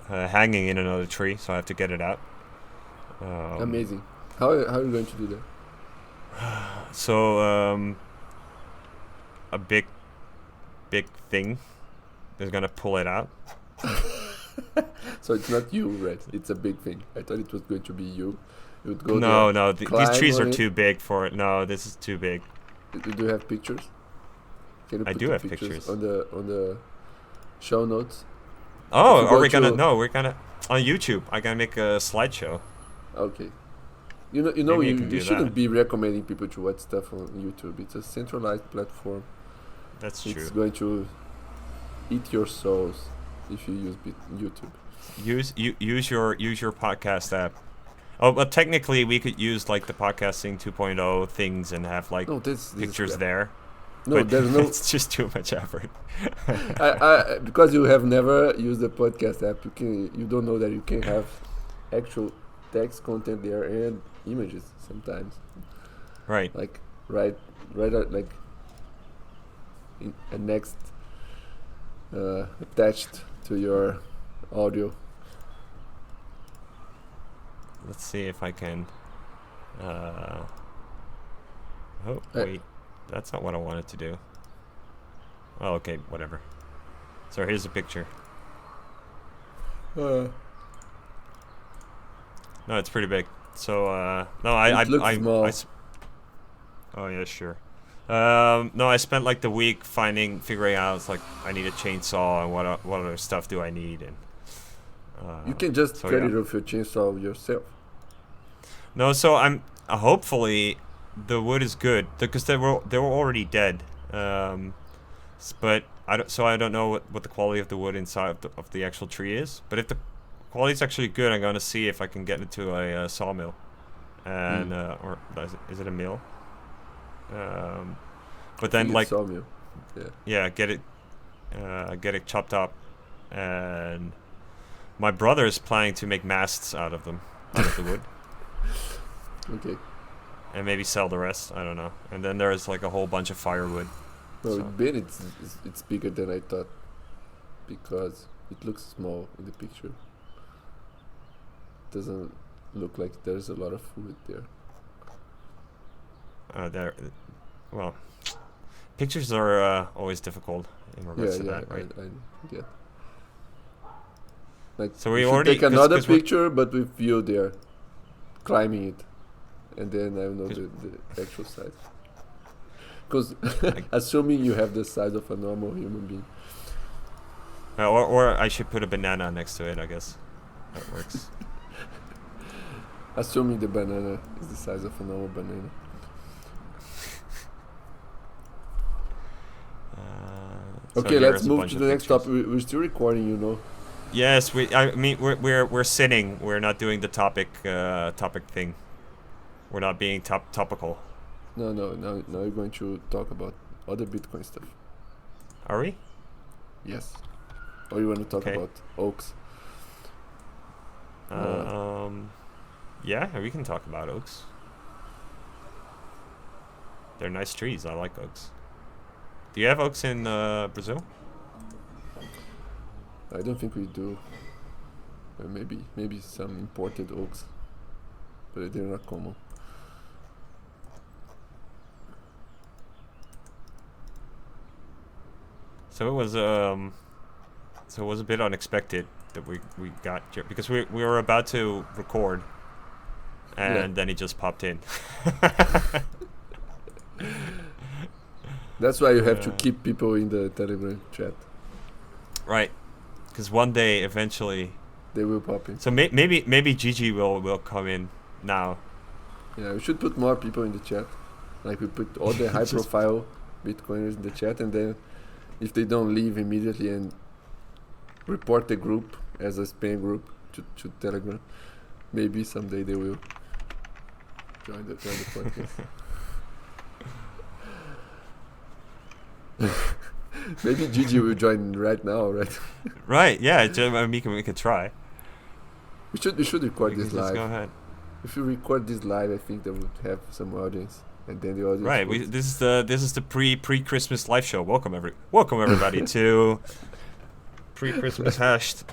hanging in another tree. So I have to get it out. Amazing. How are you going to do that? So a big thing is gonna pull it out. So it's not you, right? It's a big thing. I thought it was going to be you. You would go No, there, no, these trees climb are on too big for it. No, this is too big. Do you have pictures? Can you I put do the have pictures pictures. on the show notes? Oh, If you are go we gonna? to- No, we're gonna on YouTube. I gotta make a slideshow. Okay. You know, Maybe you can do you shouldn't that. be recommending people to watch stuff on YouTube. It's a centralized platform. That's true. It's going to eat your souls if you use YouTube. Use your podcast app. Oh, but technically we could use like the podcasting 2.0 things and have like No, this pictures is there. No, but there's no. it's just too much effort. I because you have never used the podcast app, you don't know that you can have actual text content there and images sometimes. Right. Like right like in a next attached to your audio. Let's see if I can. Oh Uh, wait, that's not what I wanted to do. Oh, okay, whatever. So here's a picture. No, it's pretty big. So no, It looks small. Oh yeah, sure. No, I spent like the week figuring out. It's like I need a chainsaw and what other stuff do I need and. You can just so cut yeah. it off your chainsaw yourself. No, so I'm hopefully the wood is good because they were already dead. But I don't know what the quality of the wood inside of the actual tree is. But if the quality is actually good, I'm gonna see if I can get it to a sawmill, and or is it a mill? But then like sawmill. Yeah. get it chopped up, and my brother is planning to make masts out of them, out of the wood. Okay. And maybe sell the rest. I don't know. And then there's like a whole bunch of firewood. No, So- Ben, it's bigger than I thought because it looks small in the picture. Doesn't look like there's a lot of food there. Well, pictures are always difficult in regards to that, right? I get. Like, So we should already- take another 'cause we're- picture, but with you there, climbing it, and then I know 'Cause- the actual size. Because assuming you have the size of a normal human being. Or I should put a banana next to it, I guess. That works. Assuming the banana is the size of a normal banana. So Okay, here let's is a move bunch to of the next pictures. topic. We're still recording, you know. Yes, we're sitting. We're not doing the topic thing. We're not being topical. No. Now you're going to talk about other Bitcoin stuff. Are we? Yes. Or you want to talk Okay. about oaks? Yeah, we can talk about oaks. They're nice trees. I like oaks. Do you have oaks in Brazil? I don't think we do. Maybe some imported oaks, but they're not common. So it was a bit unexpected that we got because we were about to record, and then he just popped in. That's why you have to keep people in the Telegram chat. Right, because one day eventually. They will pop in. So maybe Gigi will come in now. Yeah, we should put more people in the chat. Like we put all the high-profile Bitcoiners in the chat, and then if they don't leave immediately and report the group as a spam group to Telegram, maybe someday they will join the podcast. Maybe Gigi will join right now, right? Right. Yeah. We can try. We should record We can this just live. go ahead. If you record this live, I think that would have some audience, and then the audience. Right. would- This is the pre-Christmas live show. Welcome everybody to pre-Christmas hashed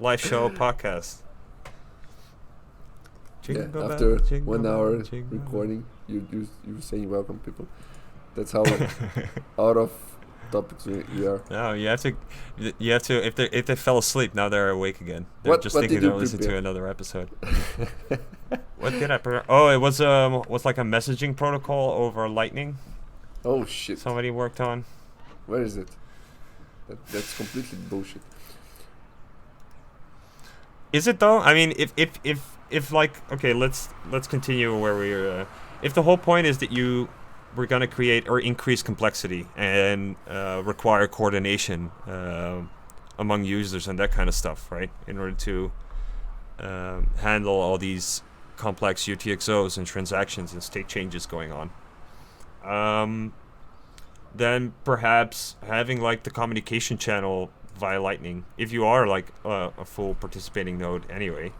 live show podcast. Yeah, Jingle bell, after jingle 1 bell, hour jingle bell. recording, you saying welcome people. That's how out of topics we are. No, you have to. If they fell asleep, now they're awake again. They're What- just what thinking did you they'll listen to prepare? another episode. What did I prepare? Oh, it was like a messaging protocol over Lightning. Oh shit! Somebody worked on. Where is it? That's completely bullshit. Is it though? I mean, if like, okay, let's continue where we're. If the whole point is that we're gonna create or increase complexity and require coordination among users and that kind of stuff, right? In order to handle all these complex UTXOs and transactions and state changes going on. Then perhaps having like the communication channel via Lightning, if you are like a full participating node anyway,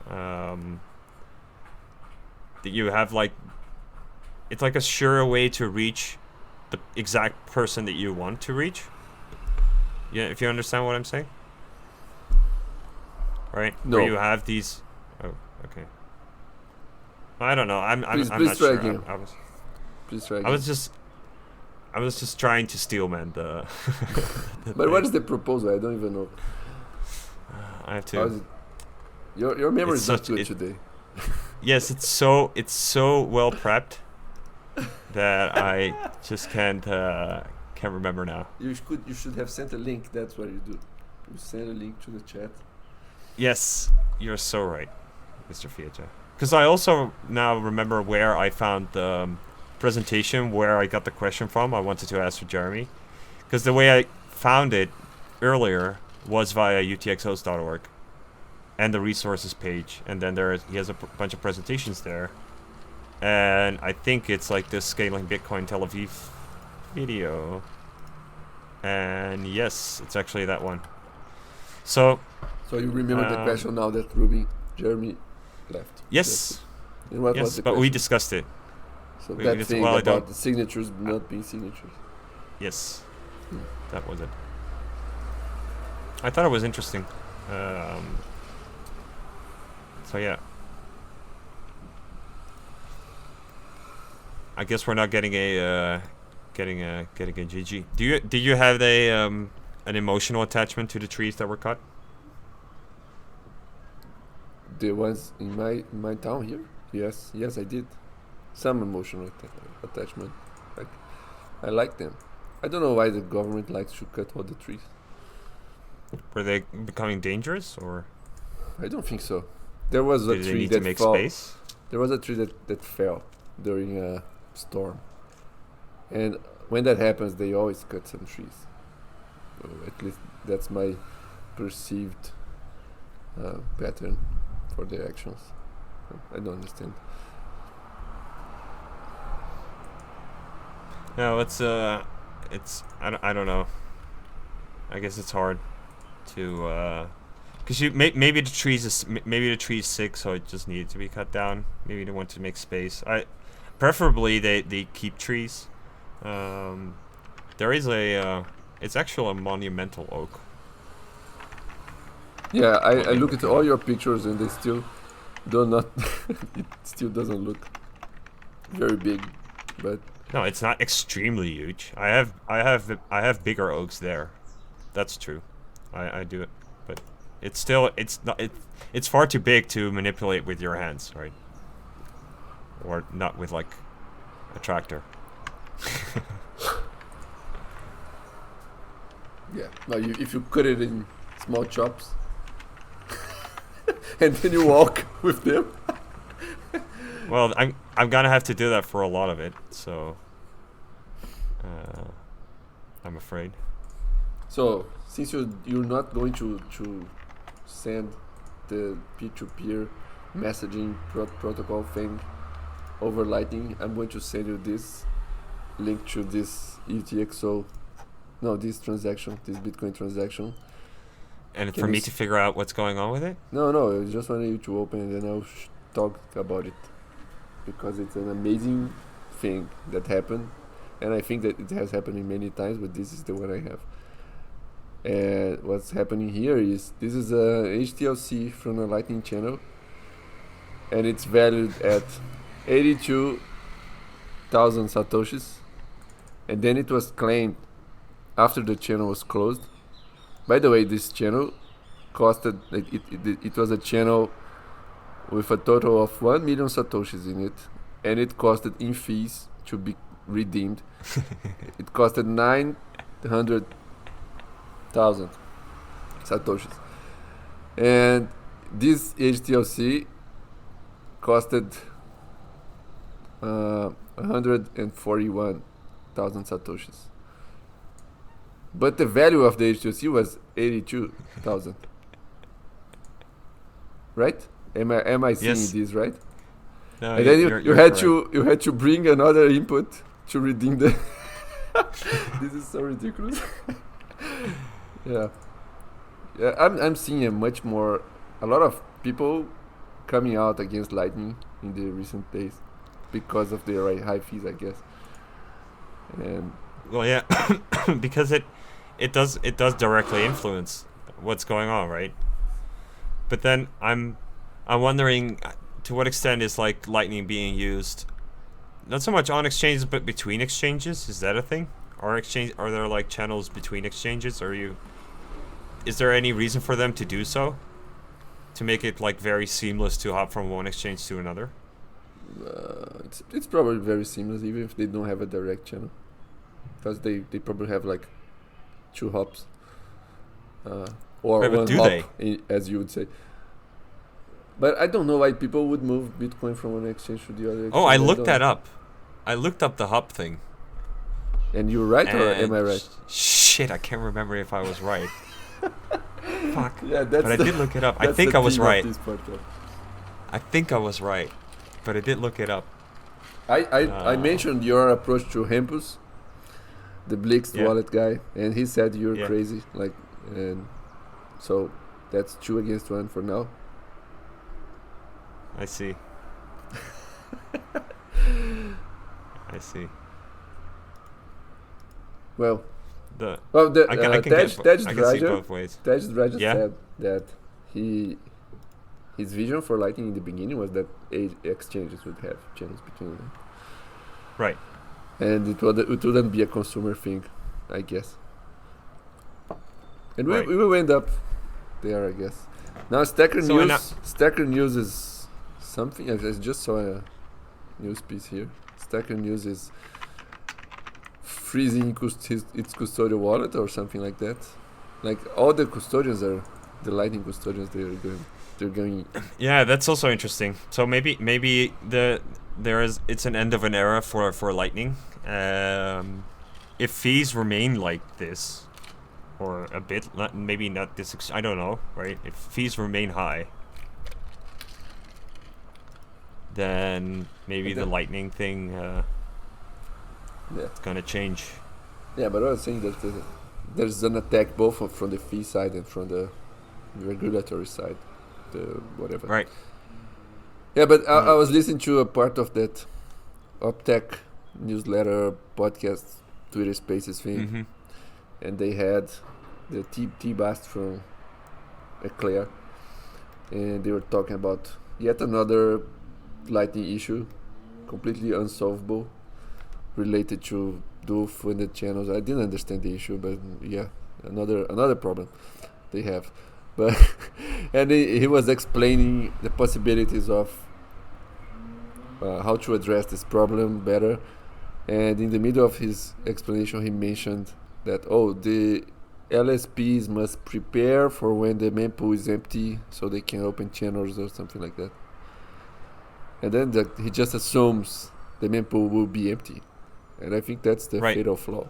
that you have like, it's like a sure way to reach the exact person that you want to reach. Yeah, if you understand what I'm saying. Right? No. Where you have these. Oh, okay. I don't know. I'm Please not try sure. again. I Please try again. was just trying to steel man the. But what is the proposal? I don't even know. I have How is to. it? Your memory It's is not such- good it- today. Yes, it's so well prepped that I just can't remember now. You should have sent a link. That's what you do. You send a link to the chat. Yes, you're so right, Mr. Fiat. Because I also now remember where I found the presentation where I got the question from. I wanted to ask for Jeremy. Because the way I found it earlier was via utxos.org and the resources page. And then he has a bunch of presentations there. And I think it's like this Scaling Bitcoin Tel Aviv video. And yes, it's actually that one. So So you remember the Um, question now that Jeremy left. yes, And what was yes, the but we question? discussed it. So we that dis- thing well, I about don't- the signatures not being signatures. Yes, Hmm. that was it. I thought it was interesting. So yeah, I guess we're not getting a GG. Do you have an emotional attachment to the trees that were cut? The ones in my town here? Yes, I did. Some emotional attachment. I like them. I don't know why the government likes to cut all the trees. Were they becoming dangerous, or I don't think so. There was a did they tree need that to make fell. space? There was a tree that fell during a storm, and when that happens, they always cut some trees. So at least that's my perceived pattern for their actions. I don't understand. No, it's I don't know. I guess it's hard to because maybe the tree's sick, so it just needed to be cut down. Maybe they want to make space. Preferably they keep trees. There is it's actually a monumental oak. Yeah, I Okay. look at all your pictures and they still do not. It still doesn't look very big, but No, it's not extremely huge. I have bigger oaks there. That's true. I do it, but it's far too big to manipulate with your hands, right? Or not with like a tractor. yeah. No, if you cut it in small chops, and then you walk with them. Well, I'm gonna have to do that for a lot of it, so I'm afraid. So since you're not going to send the peer-to-peer messaging protocol thing over Lightning, I'm going to send you this link to this UTXO. No, this Bitcoin transaction. And Can for you me s- to figure out what's going on with it. No, I just wanted you to open it and I'll talk about it because it's an amazing thing that happened, and I think that it has happened many times, but this is the one I have. And what's happening here is this is a HTLC from a Lightning channel, and it's valued at 82,000 satoshis, and then it was claimed after the channel was closed. By the way, this channel costed it was a channel with a total of 1 million satoshis in it, and it costed in fees to be redeemed. It costed 900,000 satoshis, and this HTLC costed 141,000 satoshis. But the value of the HTLC was 82,000. Right? Am I seeing Yes. this right? No, And then you had correct. you had to bring another input to redeem the. This is so ridiculous. Yeah, yeah. I'm seeing a lot of people coming out against Lightning in the recent days because of their high fees, I guess. And Well, yeah, because it does directly influence what's going on, right? But then I'm wondering to what extent is like Lightning being used, not so much on exchanges but between exchanges. Is that a thing? Are there like channels between exchanges? Is there any reason for them to do so? To make it like very seamless to hop from one exchange to another? it's probably very seamless even if they don't have a direct channel, because they probably have like 2 hops or Right, but one do hop, they? as you would say. But I don't know why people would move Bitcoin from one exchange to the other. Oh, I exchange. looked don't that know. up. I looked up the hop thing. And you're right, or am I right? Shit, I can't remember if I was right. Fuck. Yeah, that's. But I did look it up. I that's think the I was theme of right. this podcast. I think I was right. But I did look it up. I mentioned your approach to Hempus, the Blix Yeah. wallet guy, and he said you're Yeah. crazy. And so that's 2 against 1 for now. I see. I see. Well, The the I can Tej I can see Drager both ways. Drager Yeah. said that his vision for Lightning in the beginning was that exchanges would have channels between them, Right. and it wouldn't be a consumer thing, I guess. And Right. we will end up there, I guess. Now Stacker So News. Stacker News is something. I just saw a news piece here. Stacker News is freezing its custodial wallet or something like that. Like all the custodians are the Lightning custodians. They're going. Yeah, that's also interesting. So maybe it's an end of an era for Lightning. If fees remain like this, or a bit, maybe not this. I don't know, right? If fees remain high, then maybe the Lightning thing Yeah. is gonna change. Yeah, but I was saying that there's an attack both from the fee side and from the regulatory side, the whatever. Right. Yeah, but I was listening to a part of that Optech newsletter podcast, Twitter Spaces thing, Mm-hmm. and they had the T-Bast from Eclair, and they were talking about yet another Lightning issue, completely unsolvable, related to dual-funded channels. I didn't understand the issue, but yeah, another problem they have. But and he was explaining the possibilities of how to address this problem better. And in the middle of his explanation, he mentioned that the LSPs must prepare for when the mempool is empty, so they can open channels or something like that. And then he just assumes the mempool will be empty, and I think that's the Right. fatal flaw.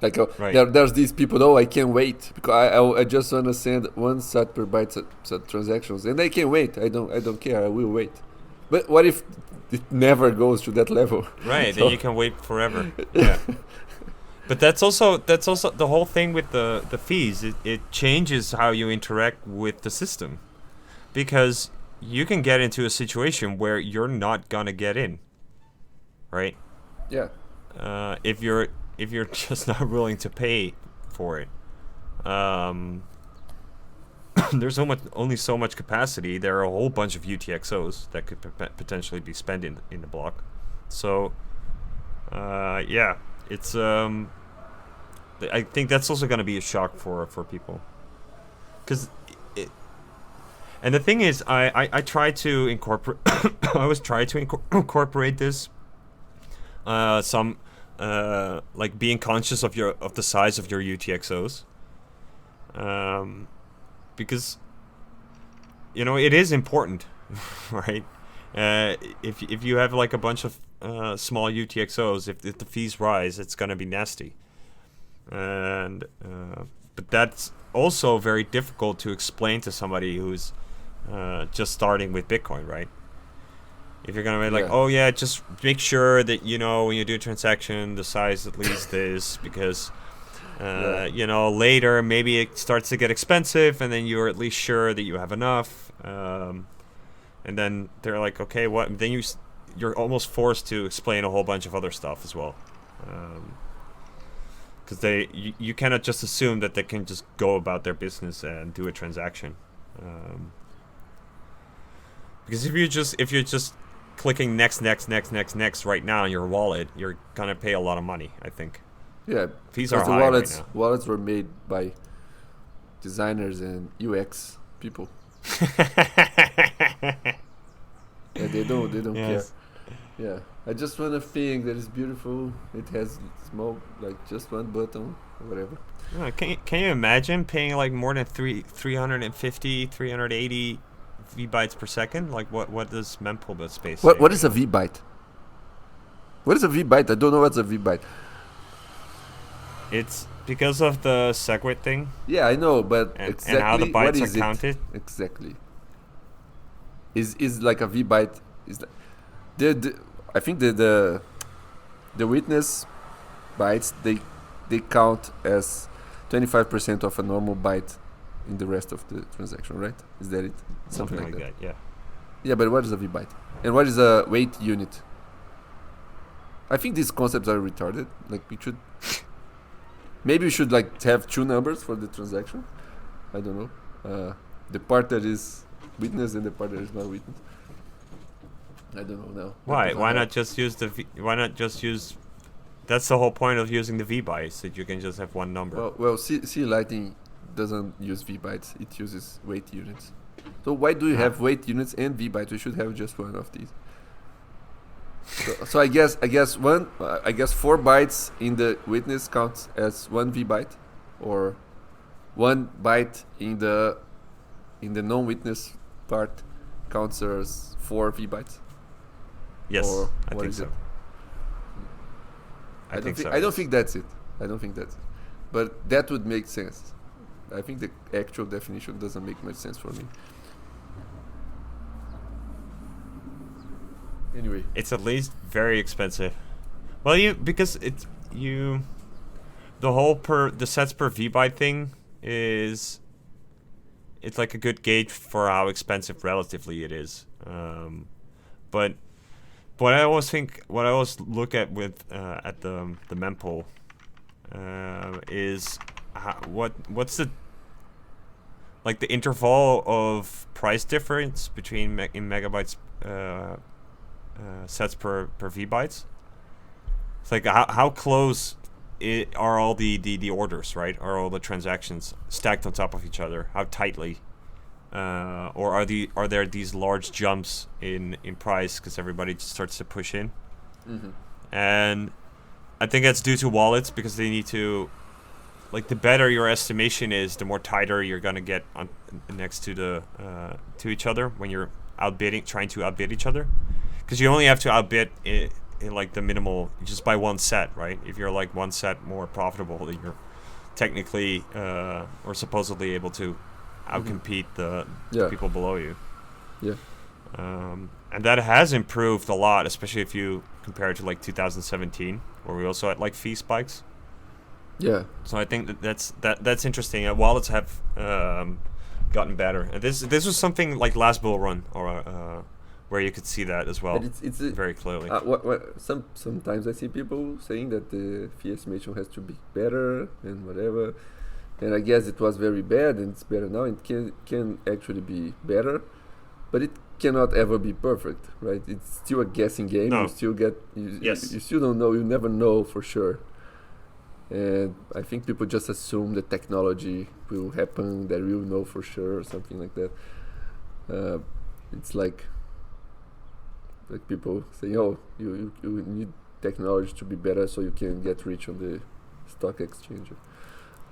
Like Right. there's these people. I can't wait because I just want to send 1 sat per byte transactions, and I can wait. I don't care. I will wait. But what if it never goes to that level? Right, So- then you can wait forever. Yeah. But that's also the whole thing with the fees. It changes how you interact with the system, because you can get into a situation where you're not gonna get in, right? Yeah. If you're just not willing to pay for it. There's only so much capacity. There are a whole bunch of UTXOs that could potentially be spent in the block. So, yeah, it's I think that's also going to be a shock for people, because and the thing is, I try to incorporate I always try to incorporate this some like being conscious of the size of your UTXOs, because it is important, right? If you have like a bunch of small UTXOs, if the fees rise, it's gonna be nasty, and but that's also very difficult to explain to somebody who's just starting with Bitcoin, right? If you're gonna be like, oh yeah, just make sure that when you do a transaction, the size at least is, because later maybe it starts to get expensive, and then you're at least sure that you have enough. And then they're like, okay, what? Then you're almost forced to explain a whole bunch of other stuff as well, because you cannot just assume that they can just go about their business and do a transaction, because if you're just clicking next right now in your wallet, you're gonna pay a lot of money, I think. Yeah, fees are high right now. Wallets were made by designers and UX people. Yeah, they don't care. Yeah, I just want a thing that is beautiful. It has small, like just one button or whatever. Can you imagine paying like more than 350, 380 V-bytes per second? Like what does mempool space say? What is a V-byte? What is a V-byte? I don't know what's a V-byte. It's because of the SegWit thing. Yeah, I know, but exactly and how the bytes what is are counted. Exactly. Is like a V-byte is I think the witness bytes they count as 25% of a normal byte in the rest of the transaction, right? Is that it? Something like that. Yeah. Yeah, but what is a V-byte? And what is a weight unit? I think these concepts are retarded. Like maybe we should like have two numbers for the transaction. I don't know. The part that is witness and the part that is not witness. I don't know now. Why not just use why not just use? That's the whole point of using the V-bytes, that you can just have one number. Well, C Lightning doesn't use V-bytes. It uses weight units. So why do you have weight units and V-bytes? We should have just one of these. So I guess 4 bytes in the witness counts as 1 V-byte, or 1 byte in the non-witness part counts as 4 V-bytes. Yes, or I think so. I don't think that's it. But that would make sense. I think the actual definition doesn't make much sense for me. Anyway, it's at least very expensive. Well, because the sets per V-byte thing it's like a good gauge for how expensive relatively it is. But what I always look at with at the mempool is what's the interval of price difference between in megabytes sets per V-bytes. It's like how close are all the orders, right? Are all the transactions stacked on top of each other? How tightly? Or are there these large jumps in price because everybody just starts to push in? Mm-hmm. And I think that's due to wallets, because they need to, the better your estimation is, the more tighter you're gonna get on next to the to each other when you're trying to outbid each other, because you only have to outbid in the minimal just by one set, right? If you're one set more profitable, then you're technically or supposedly able to outcompete the people below you. Yeah. And that has improved a lot, especially if you compare it to 2017, where we also had fee spikes. Yeah. So I think that's interesting. Wallets have gotten better. And this was something like last bull run, or where you could see that as well. It's very clearly. Sometimes I see people saying that the fee estimation has to be better and whatever. And I guess it was very bad, and it's better now. It can actually be better, but it cannot ever be perfect, right? It's still a guessing game. No. You still Yes. You still don't know. You never know for sure. and I think people just assume the technology will happen, that we'll know for sure or something like that. It's like people say, oh, you need technology to be better so you can get rich on the stock exchange.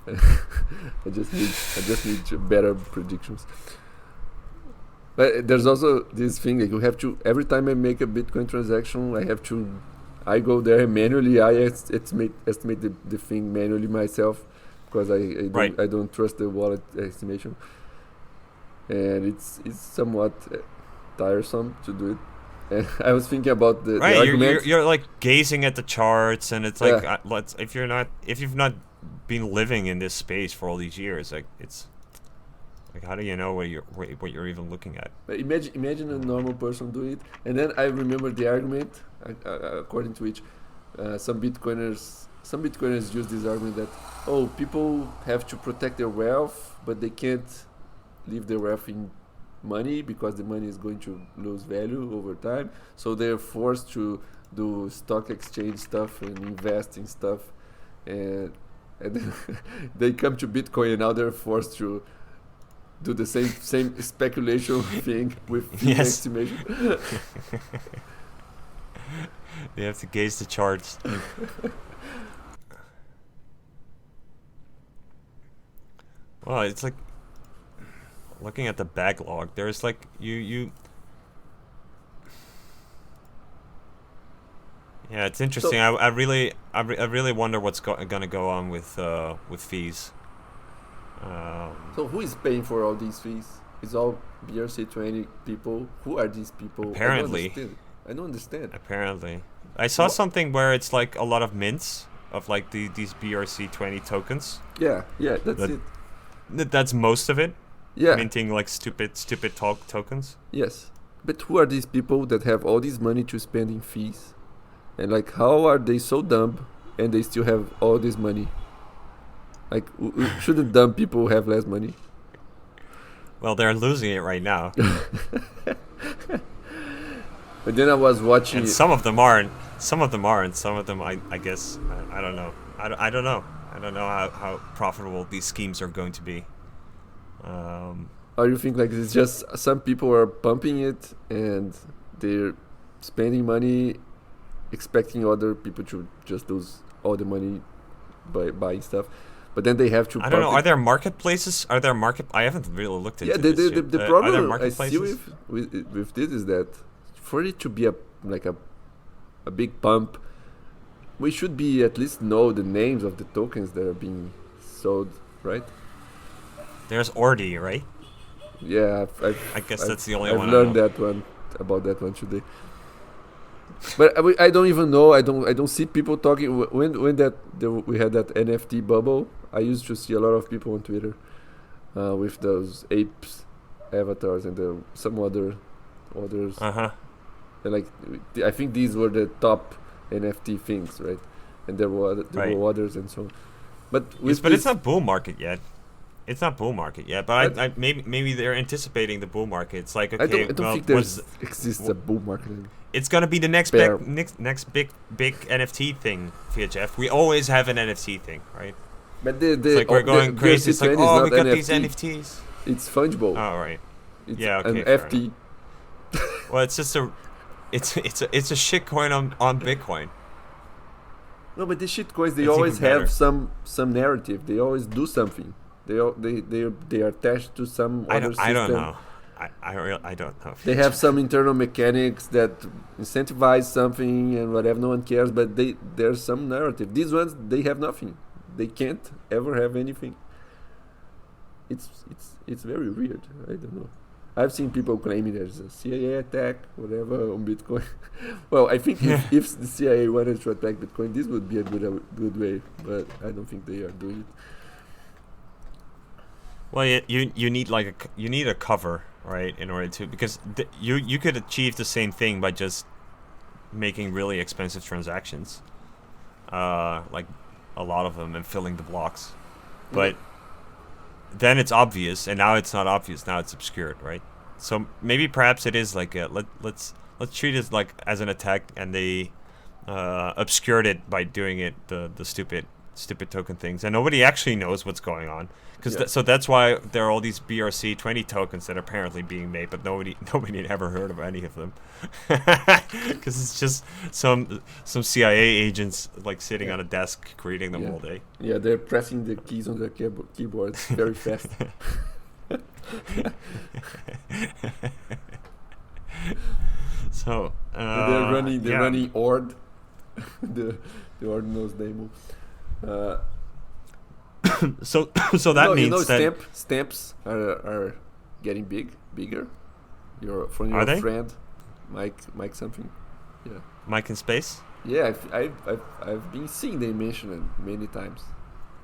I just need better predictions. But there's also this thing, like you have to, every time I make a Bitcoin transaction, I go there manually. I estimate the thing manually myself, because I don't trust the wallet estimation, and it's somewhat tiresome to do it. And I was thinking about the argument. You're like gazing at the charts, and it's like if you've not been living in this space for all these years, like it's like, how do you know what you're even looking at? Imagine a normal person doing it, and then I remember the argument according to which some Bitcoiners use this argument that people have to protect their wealth, but they can't leave their wealth in money because the money is going to lose value over time, so they're forced to do stock exchange stuff and invest in stuff, and then they come to Bitcoin, and now they're forced to do the same speculation thing with estimation. They have to gaze the charts. Well, it's like looking at the backlog. There's like you. Yeah, it's interesting. So, I really wonder what's gonna go on with fees. So who is paying for all these fees? It's all BRC20 people. Who are these people? Apparently. I don't understand. Apparently. I saw something where it's like a lot of mints of like these BRC20 tokens. Yeah, that's it. That's most of it. Yeah. Minting like stupid tokens. Yes. But who are these people that have all this money to spend in fees? And like, how are they so dumb and they still have all this money? Like, shouldn't dumb people have less money? Well, they're losing it right now. But then I was watching. And some of them aren't. Some of them I guess I don't know. I don't know. I don't know how profitable these schemes are going to be. Or you think like it's just some people are pumping it and they're spending money, expecting other people to just lose all the money by buying stuff, but then they have to. I don't know. Are there marketplaces? I haven't really looked into this. Yeah, the problem I see with this is that for it to be a big pump, we should be at least know the names of the tokens that are being sold, right? There's Ordi, right? Yeah, I guess that's the only one. I've learned about that one today. But I don't even know. I don't see people talking when we had that NFT bubble. I used to see a lot of people on Twitter with those apes avatars and some others. And like I think these were the top NFT things, right? And there were others and so on. But it's not bull market yet. It's not bull market yet, but I maybe they're anticipating the bull market. It's like, okay, I don't think there exists a bull market. It's gonna be the next big NFT thing, VHF. We always have an NFT thing, right? But it's like we're going crazy. It's like, we got these NFTs. It's fungible. Oh, right. It's okay. An FT. Well, it's just it's a shit coin on Bitcoin. No, but the shit coins, they always have some narrative. They always do something. They are attached to some other system. I don't know. I don't know. They have some internal mechanics that incentivize something and whatever. No one cares, but there's some narrative. These ones, they have nothing. They can't ever have anything. It's very weird. I don't know. I've seen people claiming there's a CIA attack, whatever, on Bitcoin. Well, I think if the CIA wanted to attack Bitcoin, this would be a good way. But I don't think they are doing it. Well, you need a cover, right, in order to, because you could achieve the same thing by just making really expensive transactions, like a lot of them, and filling the blocks, but then it's obvious, and now it's not obvious. Now it's obscured, right? So maybe perhaps it is like let's treat it like as an attack, and they obscured it by doing it the stupid stupid token things, and nobody actually knows what's going on. Yeah. So that's why there are all these BRC20 tokens that are apparently being made, but nobody had ever heard of any of them, because it's just some CIA agents like sitting on a desk creating them all day. Yeah, they're pressing the keys on the keyboard very fast. So they're running Ord, the ordinals demo. So that means that stamps are getting bigger. From Are your they? friend, Mike something. Yeah. Mike in space. Yeah, I've been seeing them mentioned many times.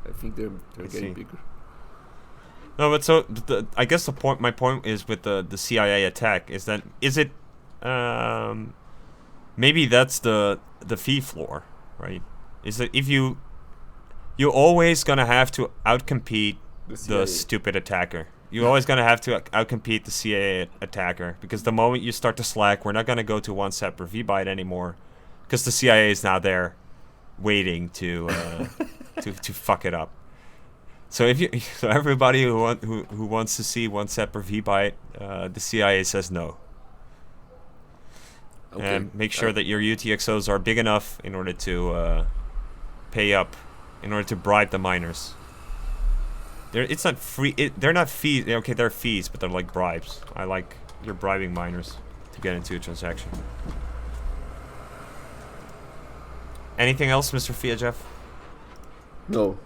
I think they're I getting see. bigger. No, but so I guess my point is with the CIA attack is it maybe that's the fee floor, right? Is that if you're always gonna have to outcompete the stupid attacker. You're always gonna have to outcompete the CIA attacker, because the moment you start to slack, we're not gonna go to 1 set per V-byte anymore, because the CIA is now there, waiting to to fuck it up. So so everybody who wants to see 1 set per V-byte, the CIA says no. Okay. And make sure that your UTXOs are big enough in order to pay up, in order to bribe the miners. It's not free. They're not fees. Okay, they're fees, but they're like bribes. You're bribing miners to get into a transaction. Anything else, Mr. Fiajev? No.